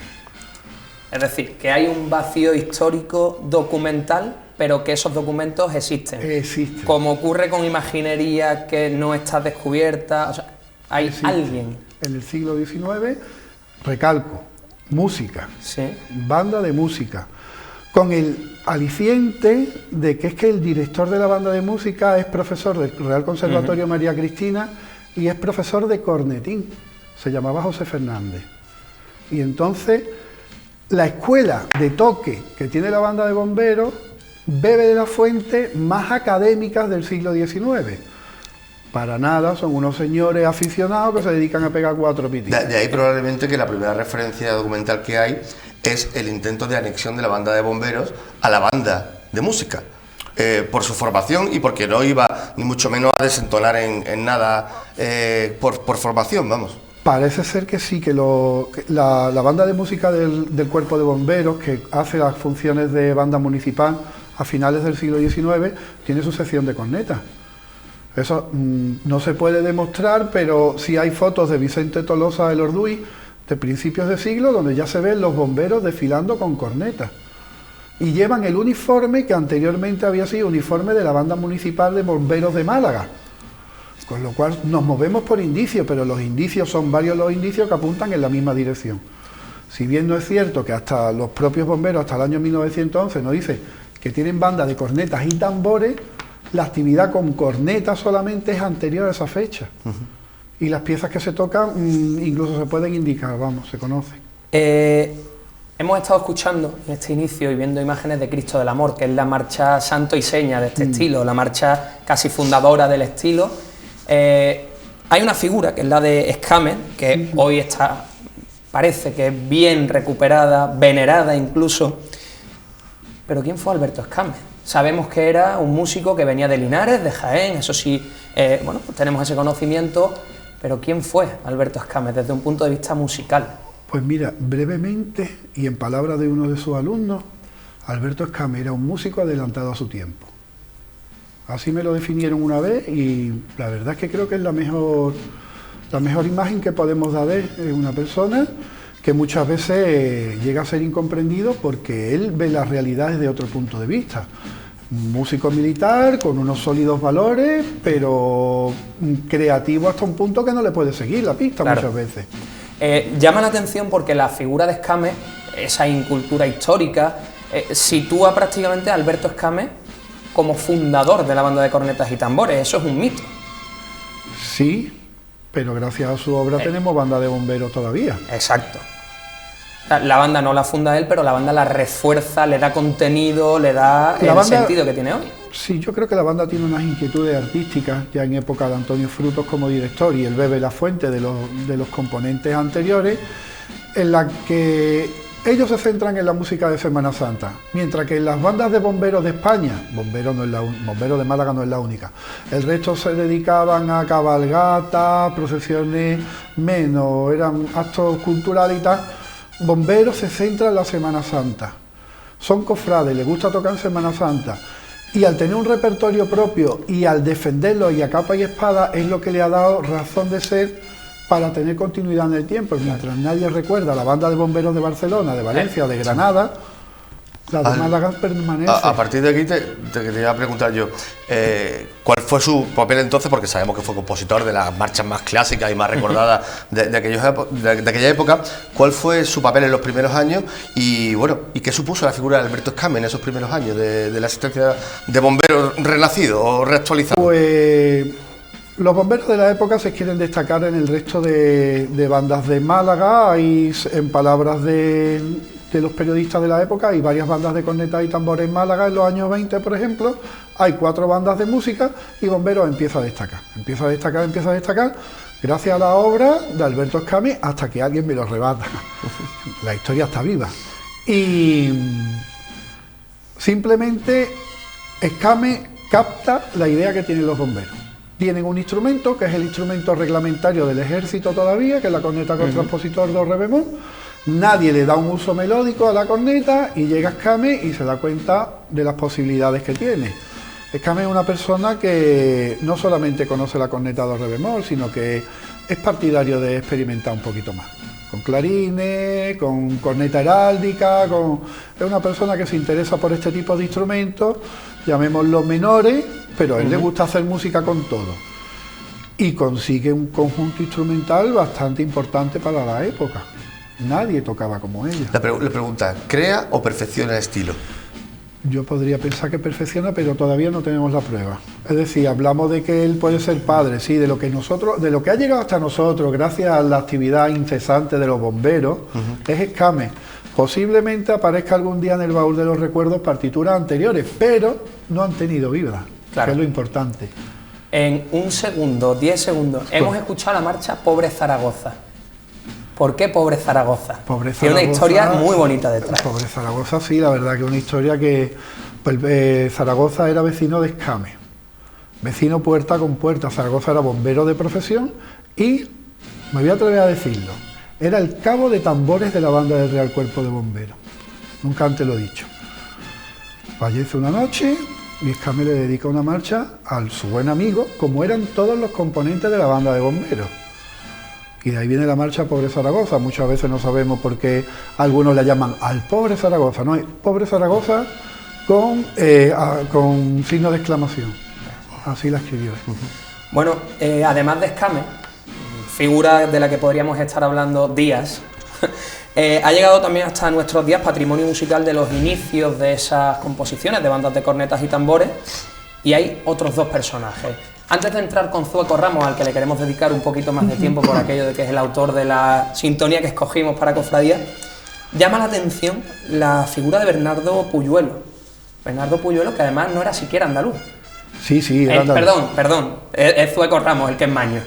Es decir, que hay un vacío histórico documental, pero que esos documentos existen. Existen. Como ocurre con imaginería que no está descubierta, o sea, hay alguien. En el siglo XIX, recalco, música, sí, banda de música, con el aliciente de que es que el director de la banda de música es profesor del Real Conservatorio María Cristina y es profesor de cornetín, se llamaba José Fernández. Y entonces la escuela de toque que tiene la banda de bomberos bebe de las fuentes más académicas del siglo XIX. Para nada, son unos señores aficionados que se dedican a pegar 4 pititos. De ahí probablemente que la primera referencia documental que hay es el intento de anexión de la banda de bomberos a la banda de música, por su formación y porque no iba ni mucho menos a desentonar en nada por formación, vamos. Parece ser que sí, que la banda de música del cuerpo de bomberos, que hace las funciones de banda municipal a finales del siglo XIX, tiene su sección de corneta. Eso no se puede demostrar, pero sí hay fotos de Vicente Tolosa el Orduy de principios de siglo donde ya se ven los bomberos desfilando con cornetas. Y llevan el uniforme que anteriormente había sido uniforme de la banda municipal de bomberos de Málaga. Con lo cual nos movemos por indicios, pero los indicios son varios los indicios que apuntan en la misma dirección. Si bien no es cierto que hasta los propios bomberos, hasta el año 1911, nos dice que tienen banda de cornetas y tambores, la actividad con cornetas solamente es anterior a esa fecha. Y las piezas que se tocan incluso se pueden indicar, vamos, se conocen. Hemos estado escuchando en este inicio y viendo imágenes de Cristo del Amor, que es la marcha santo y seña de este estilo, la marcha casi fundadora del estilo. Hay una figura que es la de Escámez, que hoy está, parece que es bien recuperada, venerada incluso. Pero ¿quién fue Alberto Escámez? Sabemos que era un músico que venía de Linares, de Jaén, eso sí, bueno, pues tenemos ese conocimiento, pero ¿quién fue Alberto Escámez desde un punto de vista musical? Pues mira, brevemente y en palabras de uno de sus alumnos, Alberto Escámez era un músico adelantado a su tiempo. Así me lo definieron una vez y la verdad es que creo que es la mejor imagen que podemos dar de una persona que muchas veces llega a ser incomprendido porque él ve las realidades de otro punto de vista. Un músico militar con unos sólidos valores, pero creativo hasta un punto que no le puede seguir la pista, claro, muchas veces. Llama la atención porque la figura de Escámez, esa incultura histórica, sitúa prácticamente a Alberto Escámez como fundador de la banda de cornetas y tambores. Eso es un mito. Sí, pero gracias a su obra tenemos banda de bomberos todavía. Exacto. La banda no la funda él, pero la banda la refuerza, le da contenido, le da el sentido que tiene hoy. Sí, yo creo que la banda tiene unas inquietudes artísticas, ya en época de Antonio Frutos como director, y él bebe la fuente de los componentes anteriores, en la que ellos se centran en la música de Semana Santa, mientras que en las bandas de bomberos de España, bomberos de Málaga no es la única, el resto se dedicaban a cabalgatas, procesiones menos, eran actos culturales y tal. Bomberos se centra en la Semana Santa, son cofrades, les gusta tocar en Semana Santa, y al tener un repertorio propio y al defenderlo y a capa y espada es lo que le ha dado razón de ser para tener continuidad en el tiempo. Mientras nadie recuerda la banda de bomberos de Barcelona, de Valencia, de Granada, La de Málaga permanece. A partir de aquí te quería preguntar yo, ¿cuál fue su papel entonces? Porque sabemos que fue compositor de las marchas más clásicas y más recordadas de aquella época. ¿Cuál fue su papel en los primeros años? Y bueno, ¿y qué supuso la figura de Alberto Escame en esos primeros años de la existencia de bomberos renacidos o reactualizados? Pues los bomberos de la época se quieren destacar en el resto de bandas de Málaga. Hay, en palabras de los periodistas de la época, hay varias bandas de cornetas y tambores en Málaga en los años 20, por ejemplo. Hay 4 bandas de música y Bomberos empieza a destacar, gracias a la obra de Alberto Escame, hasta que alguien me lo rebata. La historia está viva. Y simplemente Escame capta la idea que tienen los bomberos. Tienen un instrumento, que es el instrumento reglamentario del ejército todavía, que es la corneta con transpositor do re bemol. Nadie le da un uso melódico a la corneta y llega Escame y se da cuenta de las posibilidades que tiene. Escame es una persona que no solamente conoce la corneta do re bemol, sino que es partidario de experimentar un poquito más. Con clarines, con corneta heráldica, es una persona que se interesa por este tipo de instrumentos, llamémoslos menores, pero a él le gusta hacer música con todo. Y consigue un conjunto instrumental bastante importante para la época. Nadie tocaba como ella. La pregunta, ¿crea o perfecciona el estilo? Yo podría pensar que perfecciona, pero todavía no tenemos la prueba. Es decir, hablamos de que él puede ser padre, sí, de lo que ha llegado hasta nosotros gracias a la actividad incesante de los bomberos, es Escame. Posiblemente aparezca algún día en el baúl de los recuerdos partituras anteriores, pero no han tenido vida, claro, que es lo importante. En 1 segundo, 10 segundos, hemos escuchado la marcha Pobre Zaragoza. ¿Por qué Pobre Zaragoza? Tiene una historia muy bonita detrás. Pobre Zaragoza, sí, la verdad que una historia que... Pues, Zaragoza era vecino de Escame, vecino puerta con puerta. Zaragoza era bombero de profesión y, me voy a atrever a decirlo, era el cabo de tambores de la banda del Real Cuerpo de Bomberos. Nunca antes lo he dicho. Fallece una noche y Escame le dedica una marcha a su buen amigo, como eran todos los componentes de la banda de bomberos. Y de ahí viene la marcha Pobre Zaragoza. Muchas veces no sabemos por qué algunos la llaman al Pobre Zaragoza. No, es Pobre Zaragoza con signo de exclamación. Así la escribió. Bueno, además de Escame, figura de la que podríamos estar hablando días, ha llegado también hasta nuestros días patrimonio musical de los inicios de esas composiciones de bandas de cornetas y tambores, y hay otros 2 personajes. Antes de entrar con Zueco Ramos, al que le queremos dedicar un poquito más de tiempo por aquello de que es el autor de la sintonía que escogimos para Cofradía, llama la atención la figura de Bernardo Puyuelo. Bernardo Puyuelo, que además no era siquiera andaluz. Sí, era andaluz. Perdón, es Zueco Ramos el que es maño.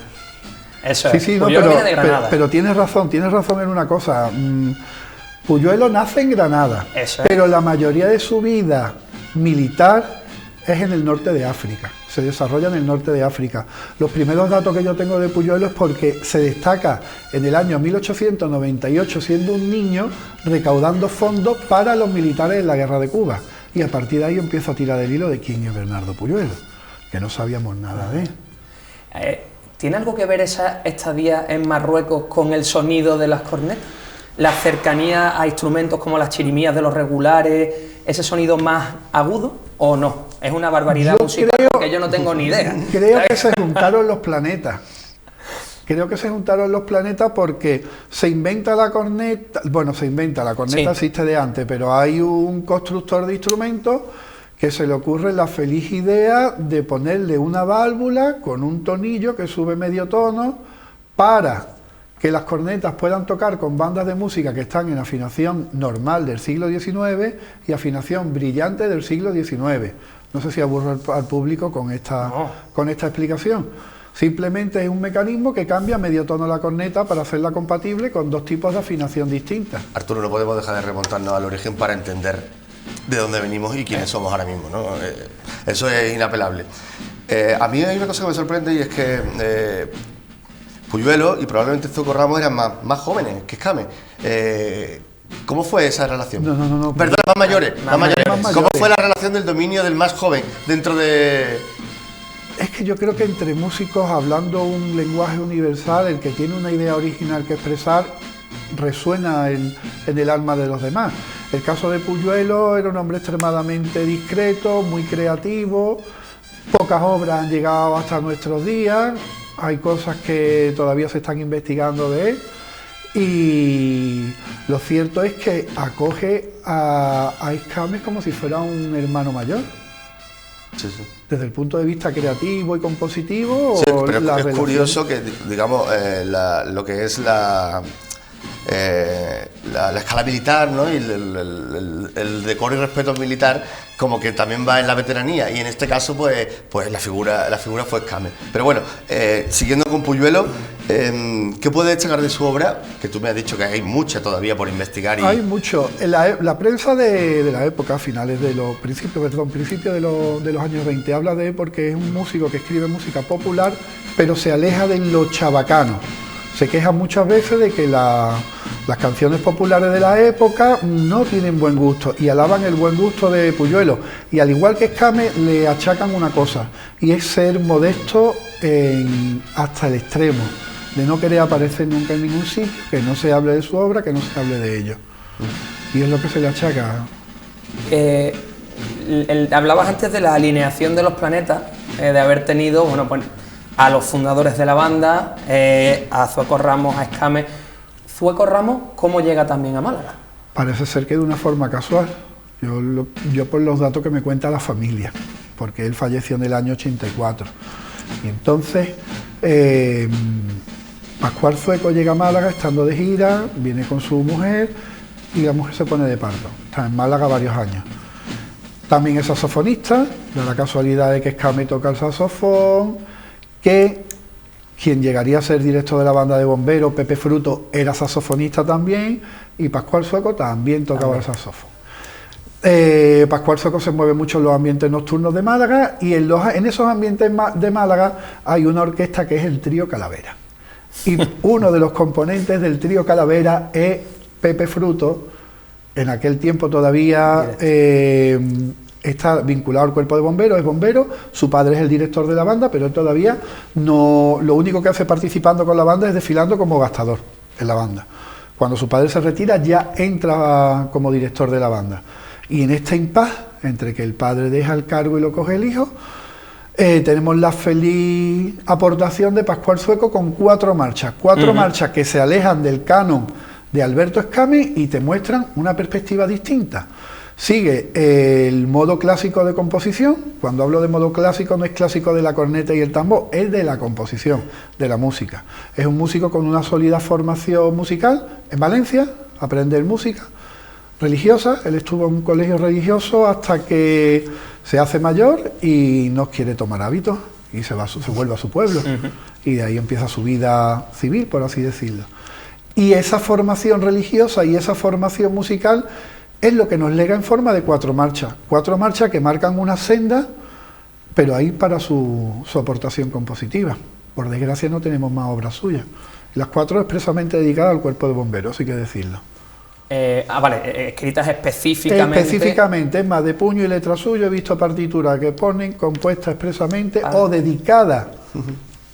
Eso es, sí, Puyuelo viene de Granada. Pero tienes razón en una cosa. Puyuelo nace en Granada, pero la mayoría de su vida militar es en el norte de África. Se desarrolla en el norte de África. Los primeros datos que yo tengo de Puyuelo es porque se destaca en el año 1898, siendo un niño, recaudando fondos para los militares en la guerra de Cuba. Y a partir de ahí empiezo a tirar el hilo de quién es Bernardo Puyuelo, que no sabíamos nada de él. ¿Tiene algo que ver esa estadía en Marruecos con el sonido de las cornetas? ¿La cercanía a instrumentos como las chirimías de los regulares, ese sonido más agudo o no? Es una barbaridad musical porque yo no tengo ni idea. Creo que se juntaron los planetas. Porque se inventa la corneta. Bueno, la corneta existe de antes, pero hay un constructor de instrumentos que se le ocurre la feliz idea de ponerle una válvula con un tonillo que sube medio tono para que las cornetas puedan tocar con bandas de música que están en afinación normal del siglo XIX y afinación brillante del siglo XIX. No sé si aburro al público con esta explicación. Simplemente es un mecanismo que cambia medio tono la corneta para hacerla compatible con 2 tipos de afinación distintas. Arturo, no podemos dejar de remontarnos al origen para entender de dónde venimos y quiénes somos ahora mismo, ¿no? Eso es inapelable. A mí hay una cosa que me sorprende y es que Puyuelo y probablemente Zueco Ramos eran más jóvenes que Escame. ¿Cómo fue esa relación? No. Perdón, más mayores. ¿Cómo fue la relación del dominio del más joven dentro de...? Es que yo creo que entre músicos, hablando un lenguaje universal, el que tiene una idea original que expresar, resuena en el alma de los demás. El caso de Puyuelo era un hombre extremadamente discreto, muy creativo, pocas obras han llegado hasta nuestros días, hay cosas que todavía se están investigando de él, y lo cierto es que acoge a Escames como si fuera un hermano mayor. Sí, sí. Desde el punto de vista creativo y compositivo. Sí, pero es curioso que, digamos, lo que es la escala militar, ¿no? Y el decoro y respeto militar, como que también va en la veteranía, y en este caso pues la figura fue Escames. Pero bueno, siguiendo con Puyuelo, ¿qué puedes destacar de su obra? Que tú me has dicho que hay mucha todavía por investigar. Hay mucho. La prensa de la época, finales de los principios de los años 20, habla de él porque es un músico que escribe música popular, pero se aleja de lo chabacano. Se queja muchas veces de que las canciones populares de la época no tienen buen gusto, y alaban el buen gusto de Puyuelo. Y al igual que Escames, le achacan una cosa, y es ser modesto hasta el extremo, de no querer aparecer nunca en ningún sitio, que no se hable de su obra, que no se hable de ello. Y es lo que se le achaca. Hablabas antes de la alineación de los planetas, de haber tenido, bueno, pues, a los fundadores de la banda, a Zueco Ramos, a Escames. Zueco Ramos, ¿cómo llega también a Málaga? Parece ser que de una forma casual. Yo por los datos que me cuenta la familia, porque él falleció en el año 84. Y entonces, Pascual Zueco llega a Málaga estando de gira, viene con su mujer, y la mujer se pone de parto. Está en Málaga varios años. También es saxofonista, da la casualidad de que Escames toca el saxofón, que quien llegaría a ser director de la banda de bomberos, Pepe Fruto, era saxofonista también, y Pascual Zueco también tocaba el saxofón. Pascual Zueco se mueve mucho en los ambientes nocturnos de Málaga, y en esos ambientes de Málaga hay una orquesta que es el Trío Calavera. Y uno de los componentes del Trío Calavera es Pepe Fruto. En aquel tiempo todavía está vinculado al cuerpo de bomberos, es bombero, su padre es el director de la banda, pero él todavía no, lo único que hace participando con la banda es desfilando como gastador en la banda. Cuando su padre se retira, ya entra como director de la banda. Y en este impasse, entre que el padre deja el cargo y lo coge el hijo, tenemos la feliz aportación de Pascual Zueco con 4 marchas. 4 marchas que se alejan del canon de Alberto Escames y te muestran una perspectiva distinta. Sigue el modo clásico de composición. Cuando hablo de modo clásico, no es clásico de la corneta y el tambor, es de la composición, de la música. Es un músico con una sólida formación musical en Valencia, aprende música religiosa. Él estuvo en un colegio religioso hasta que se hace mayor y no quiere tomar hábitos y se vuelve a su pueblo. Y de ahí empieza su vida civil, por así decirlo. Y esa formación religiosa y esa formación musical es lo que nos lega en forma de 4 marchas. 4 marchas que marcan una senda, pero ahí para su aportación compositiva. Por desgracia no tenemos más obras suyas. Las 4 expresamente dedicadas al cuerpo de bomberos, hay que decirlo. Vale, escritas específicamente. Específicamente, es más, de puño y letra suyo he visto partituras que ponen compuestas expresamente o dedicadas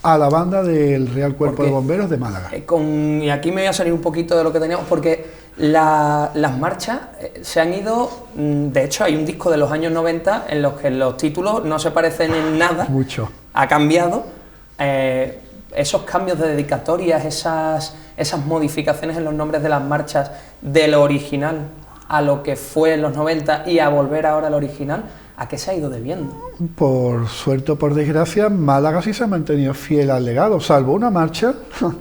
a la banda del Real Cuerpo de Bomberos de Málaga. Y aquí me voy a salir un poquito de lo que teníamos, porque las marchas se han ido, de hecho hay un disco de los años 90 en los que los títulos no se parecen en nada. Mucho. Ha cambiado. Esos cambios de dedicatorias, esas modificaciones en los nombres de las marchas, de lo original a lo que fue en los 90 y a volver ahora al original, ¿a qué se ha ido debiendo? Por suerte o por desgracia, Málaga sí se ha mantenido fiel al legado, salvo una marcha,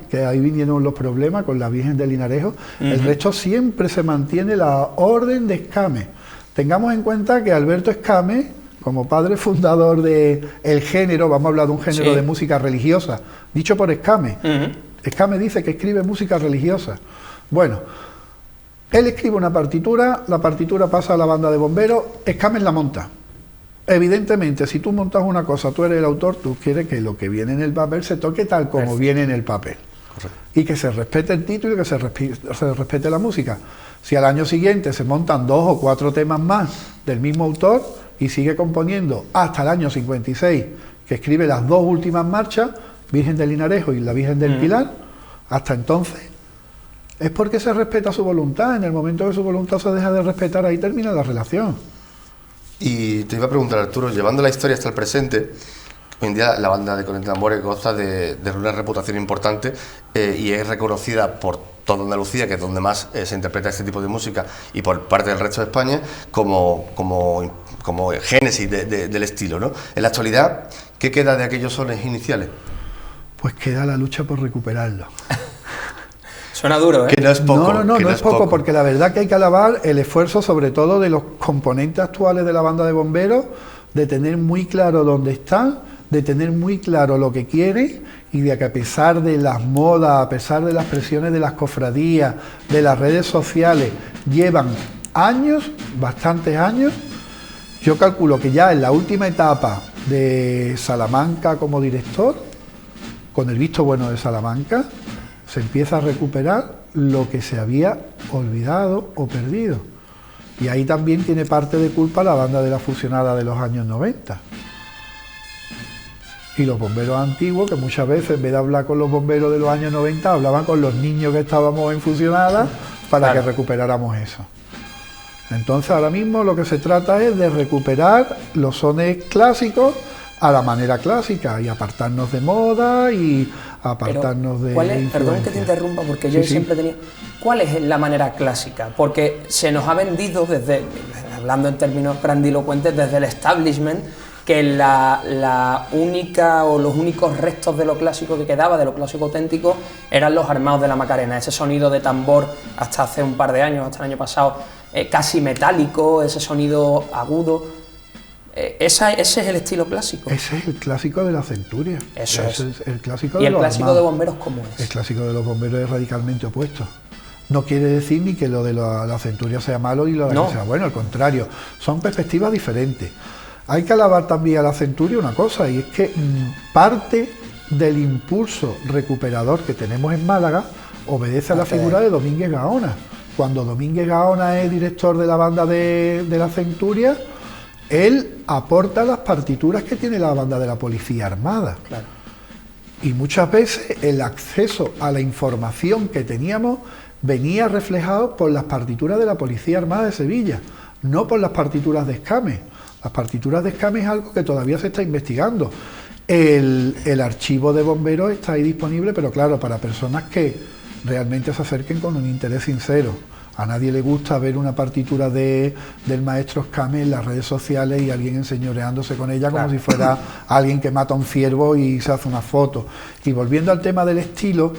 que ahí vinieron los problemas con la Virgen del Linarejo. El resto siempre se mantiene la orden de Escames. Tengamos en cuenta que Alberto Escames, como padre fundador del género, vamos a hablar de un género de música religiosa, dicho por Escames. Escames dice que escribe música religiosa. Bueno, él escribe una partitura, la partitura pasa a la banda de bomberos, Escames la monta. Evidentemente, si tú montas una cosa, tú eres el autor, tú quieres que lo que viene en el papel se toque tal como viene en el papel. Correcto. Y que se respete el título y que se respete la música. Si al año siguiente se montan 2 o 4 temas más del mismo autor y sigue componiendo hasta el año 56, que escribe las 2 últimas marchas, Virgen del Linarejo y la Virgen del Pilar, hasta entonces es porque se respeta su voluntad. En el momento que su voluntad se deja de respetar, ahí termina la relación. Y te iba a preguntar, Arturo, llevando la historia hasta el presente, hoy en día la banda de Con el Tambores goza de una reputación importante y es reconocida por toda Andalucía, que es donde más se interpreta este tipo de música, y por parte del resto de España, como génesis del estilo, ¿no? En la actualidad, ¿qué queda de aquellos sones iniciales? Pues queda la lucha por recuperarlo. Suena duro, ¿eh? Que no es poco. No es poco, porque la verdad que hay que alabar el esfuerzo, sobre todo de los componentes actuales de la banda de bomberos, de tener muy claro dónde están, de tener muy claro lo que quieren, y de que a pesar de las modas, a pesar de las presiones de las cofradías, de las redes sociales, llevan años, bastantes años. Yo calculo que ya en la última etapa de Salamanca como director, con el visto bueno de Salamanca, se empieza a recuperar lo que se había olvidado o perdido. Y ahí también tiene parte de culpa la banda de la fusionada de los años 90. Y los bomberos antiguos, que muchas veces en vez de hablar con los bomberos de los años 90, hablaban con los niños que estábamos en fusionada para que recuperáramos eso. Entonces ahora mismo lo que se trata es de recuperar los sones clásicos a la manera clásica y apartarnos de moda y apartarnos de... Perdón que te interrumpa, porque yo siempre tenía... ¿Cuál es la manera clásica? Porque se nos ha vendido desde, hablando en términos grandilocuentes, desde el establishment, que la única o los únicos restos de lo clásico que quedaba, de lo clásico auténtico, eran los armados de la Macarena, ese sonido de tambor hasta hace un par de años, hasta el año pasado, casi metálico, ese sonido agudo. Ese es el estilo clásico. Ese es el clásico de la centuria. Eso es el clásico ¿Y de el los clásico armados. de bomberos cómo es? El clásico de los bomberos es radicalmente opuesto. No quiere decir ni que lo de la centuria sea malo y lo de que sea bueno, al contrario, son perspectivas diferentes. Hay que alabar también a la centuria una cosa, y es que parte del impulso recuperador que tenemos en Málaga obedece a la figura de Domínguez Gaona. Cuando Domínguez Gaona es director de la banda de la centuria, él aporta las partituras que tiene la banda de la Policía Armada. Claro. Y muchas veces el acceso a la información que teníamos venía reflejado por las partituras de la Policía Armada de Sevilla, no por las partituras de Escame. Las partituras de Escame es algo que todavía se está investigando. El archivo de bomberos está ahí disponible, pero claro, para personas que realmente se acerquen con un interés sincero. A nadie le gusta ver una partitura del maestro Escame en las redes sociales y alguien enseñoreándose con ella como si fuera alguien que mata a un ciervo y se hace una foto. Y volviendo al tema del estilo,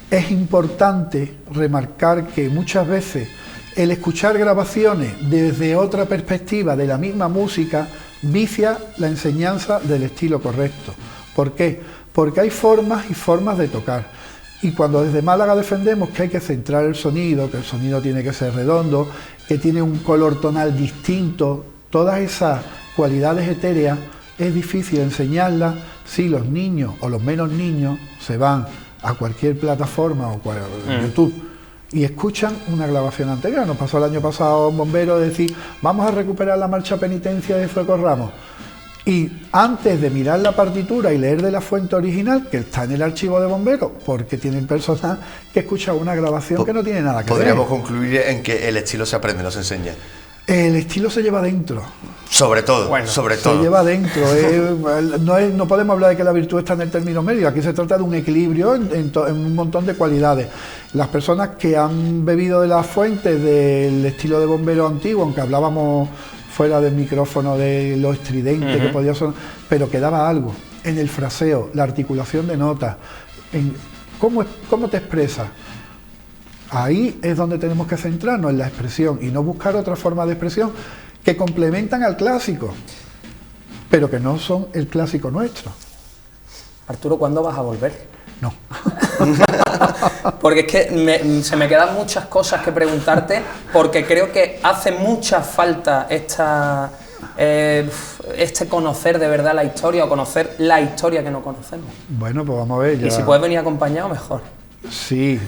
es importante remarcar que muchas veces el escuchar grabaciones desde otra perspectiva de la misma música vicia la enseñanza del estilo correcto. ¿Por qué? Porque hay formas y formas de tocar. Y cuando desde Málaga defendemos que hay que centrar el sonido, que el sonido tiene que ser redondo, que tiene un color tonal distinto, todas esas cualidades etéreas, es difícil enseñarlas si los niños o los menos niños se van a cualquier plataforma o YouTube y escuchan una grabación anterior. Nos pasó el año pasado un bombero decir, vamos a recuperar la marcha penitencia de Zueco Ramos. Y antes de mirar la partitura y leer de la fuente original, que está en el archivo de bomberos, porque tienen personas que escuchan una grabación que no tiene nada que ver. Podríamos concluir en que el estilo se aprende, no se enseña. El estilo se lleva dentro. Sobre todo, sobre todo. Se lleva dentro. No podemos hablar de que la virtud está en el término medio. Aquí se trata de un equilibrio en un montón de cualidades. Las personas que han bebido de las fuentes del estilo de bombero antiguo, aunque hablábamos fuera del micrófono de lo estridente que podía sonar, pero quedaba algo en el fraseo, la articulación de notas, en cómo te expresas. Ahí es donde tenemos que centrarnos, en la expresión, y no buscar otra forma de expresión que complementan al clásico, pero que no son el clásico nuestro. Arturo, ¿cuándo vas a volver? No. Porque es que se me quedan muchas cosas que preguntarte, porque creo que hace mucha falta este conocer de verdad la historia, o conocer la historia que no conocemos. Bueno, pues vamos a ver. Y si puedes venir acompañado, mejor. Sí,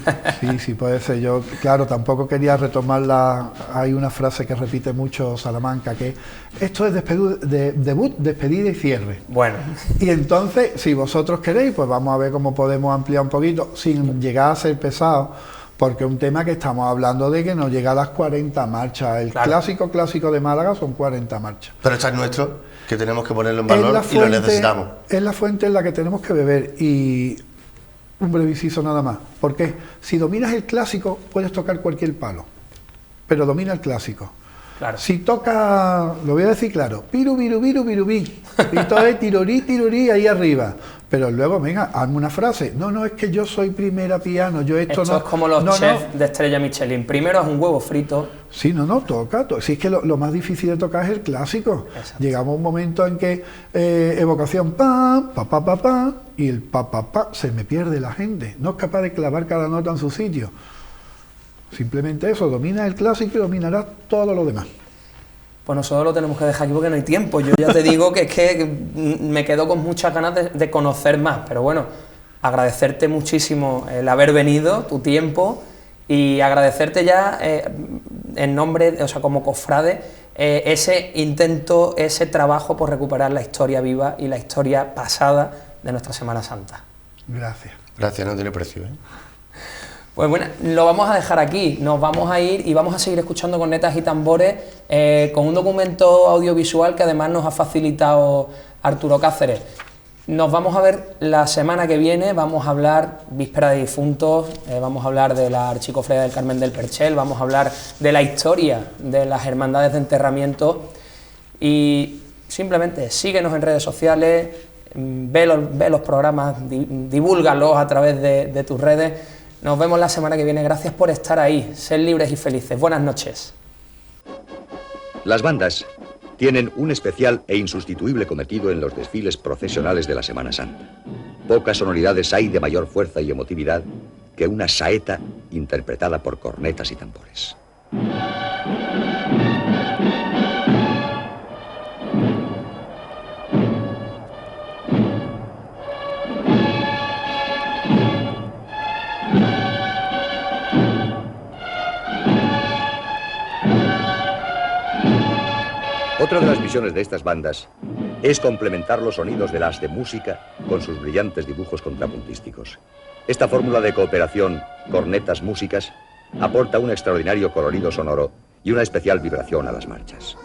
puede ser. Yo, claro, tampoco quería retomarla. Hay una frase que repite mucho Salamanca, que esto es debut, despedida y cierre. Bueno. Y entonces, si vosotros queréis, pues vamos a ver cómo podemos ampliar un poquito, sin llegar a ser pesado, porque es un tema que estamos hablando de que nos llega a las 40 marchas. El clásico de Málaga son 40 marchas. Pero este es nuestro, que tenemos que ponerlo en valor y lo necesitamos. Es la fuente en la que tenemos que beber. Y un breve inciso nada más. Porque si dominas el clásico, puedes tocar cualquier palo, pero domina el clásico. Claro. Si toca, lo voy a decir claro, piru, biru, biru, biru, bi, y todo es tirorí, tirorí ahí arriba. Pero luego, venga, hazme una frase. No, es que yo soy primera piano, yo esto no... Esto es como los chefs de estrella Michelin. Primero es un huevo frito. Sí, toca. Si es que lo más difícil de tocar es el clásico. Exacto. Llegamos a un momento en que evocación, pa, y el pa, se me pierde la gente. No es capaz de clavar cada nota en su sitio. Simplemente eso, domina el clásico y dominará todo lo demás. Pues nosotros lo tenemos que dejar aquí porque no hay tiempo. Yo ya te digo que es que me quedo con muchas ganas de conocer más. Pero bueno, agradecerte muchísimo el haber venido, tu tiempo, y agradecerte ya en nombre, o sea, como cofrade, ese intento, ese trabajo por recuperar la historia viva y la historia pasada de nuestra Semana Santa. Gracias. Gracias, no tiene precio, ¿eh? Pues bueno, lo vamos a dejar aquí, nos vamos a ir y vamos a seguir escuchando cornetas y tambores con un documento audiovisual que además nos ha facilitado Arturo Cáceres. Nos vamos a ver la semana que viene, vamos a hablar víspera de difuntos, vamos a hablar de la Archicofradía del Carmen del Perchel, vamos a hablar de la historia de las hermandades de enterramiento y simplemente síguenos en redes sociales, ve los programas, divúlgalos a través de tus redes. Nos vemos la semana que viene. Gracias por estar ahí. Sed libres y felices. Buenas noches. Las bandas tienen un especial e insustituible cometido en los desfiles procesionales de la Semana Santa. Pocas sonoridades hay de mayor fuerza y emotividad que una saeta interpretada por cornetas y tambores. Otra de las misiones de estas bandas es complementar los sonidos del haz de música con sus brillantes dibujos contrapuntísticos. Esta fórmula de cooperación cornetas-músicas aporta un extraordinario colorido sonoro y una especial vibración a las marchas.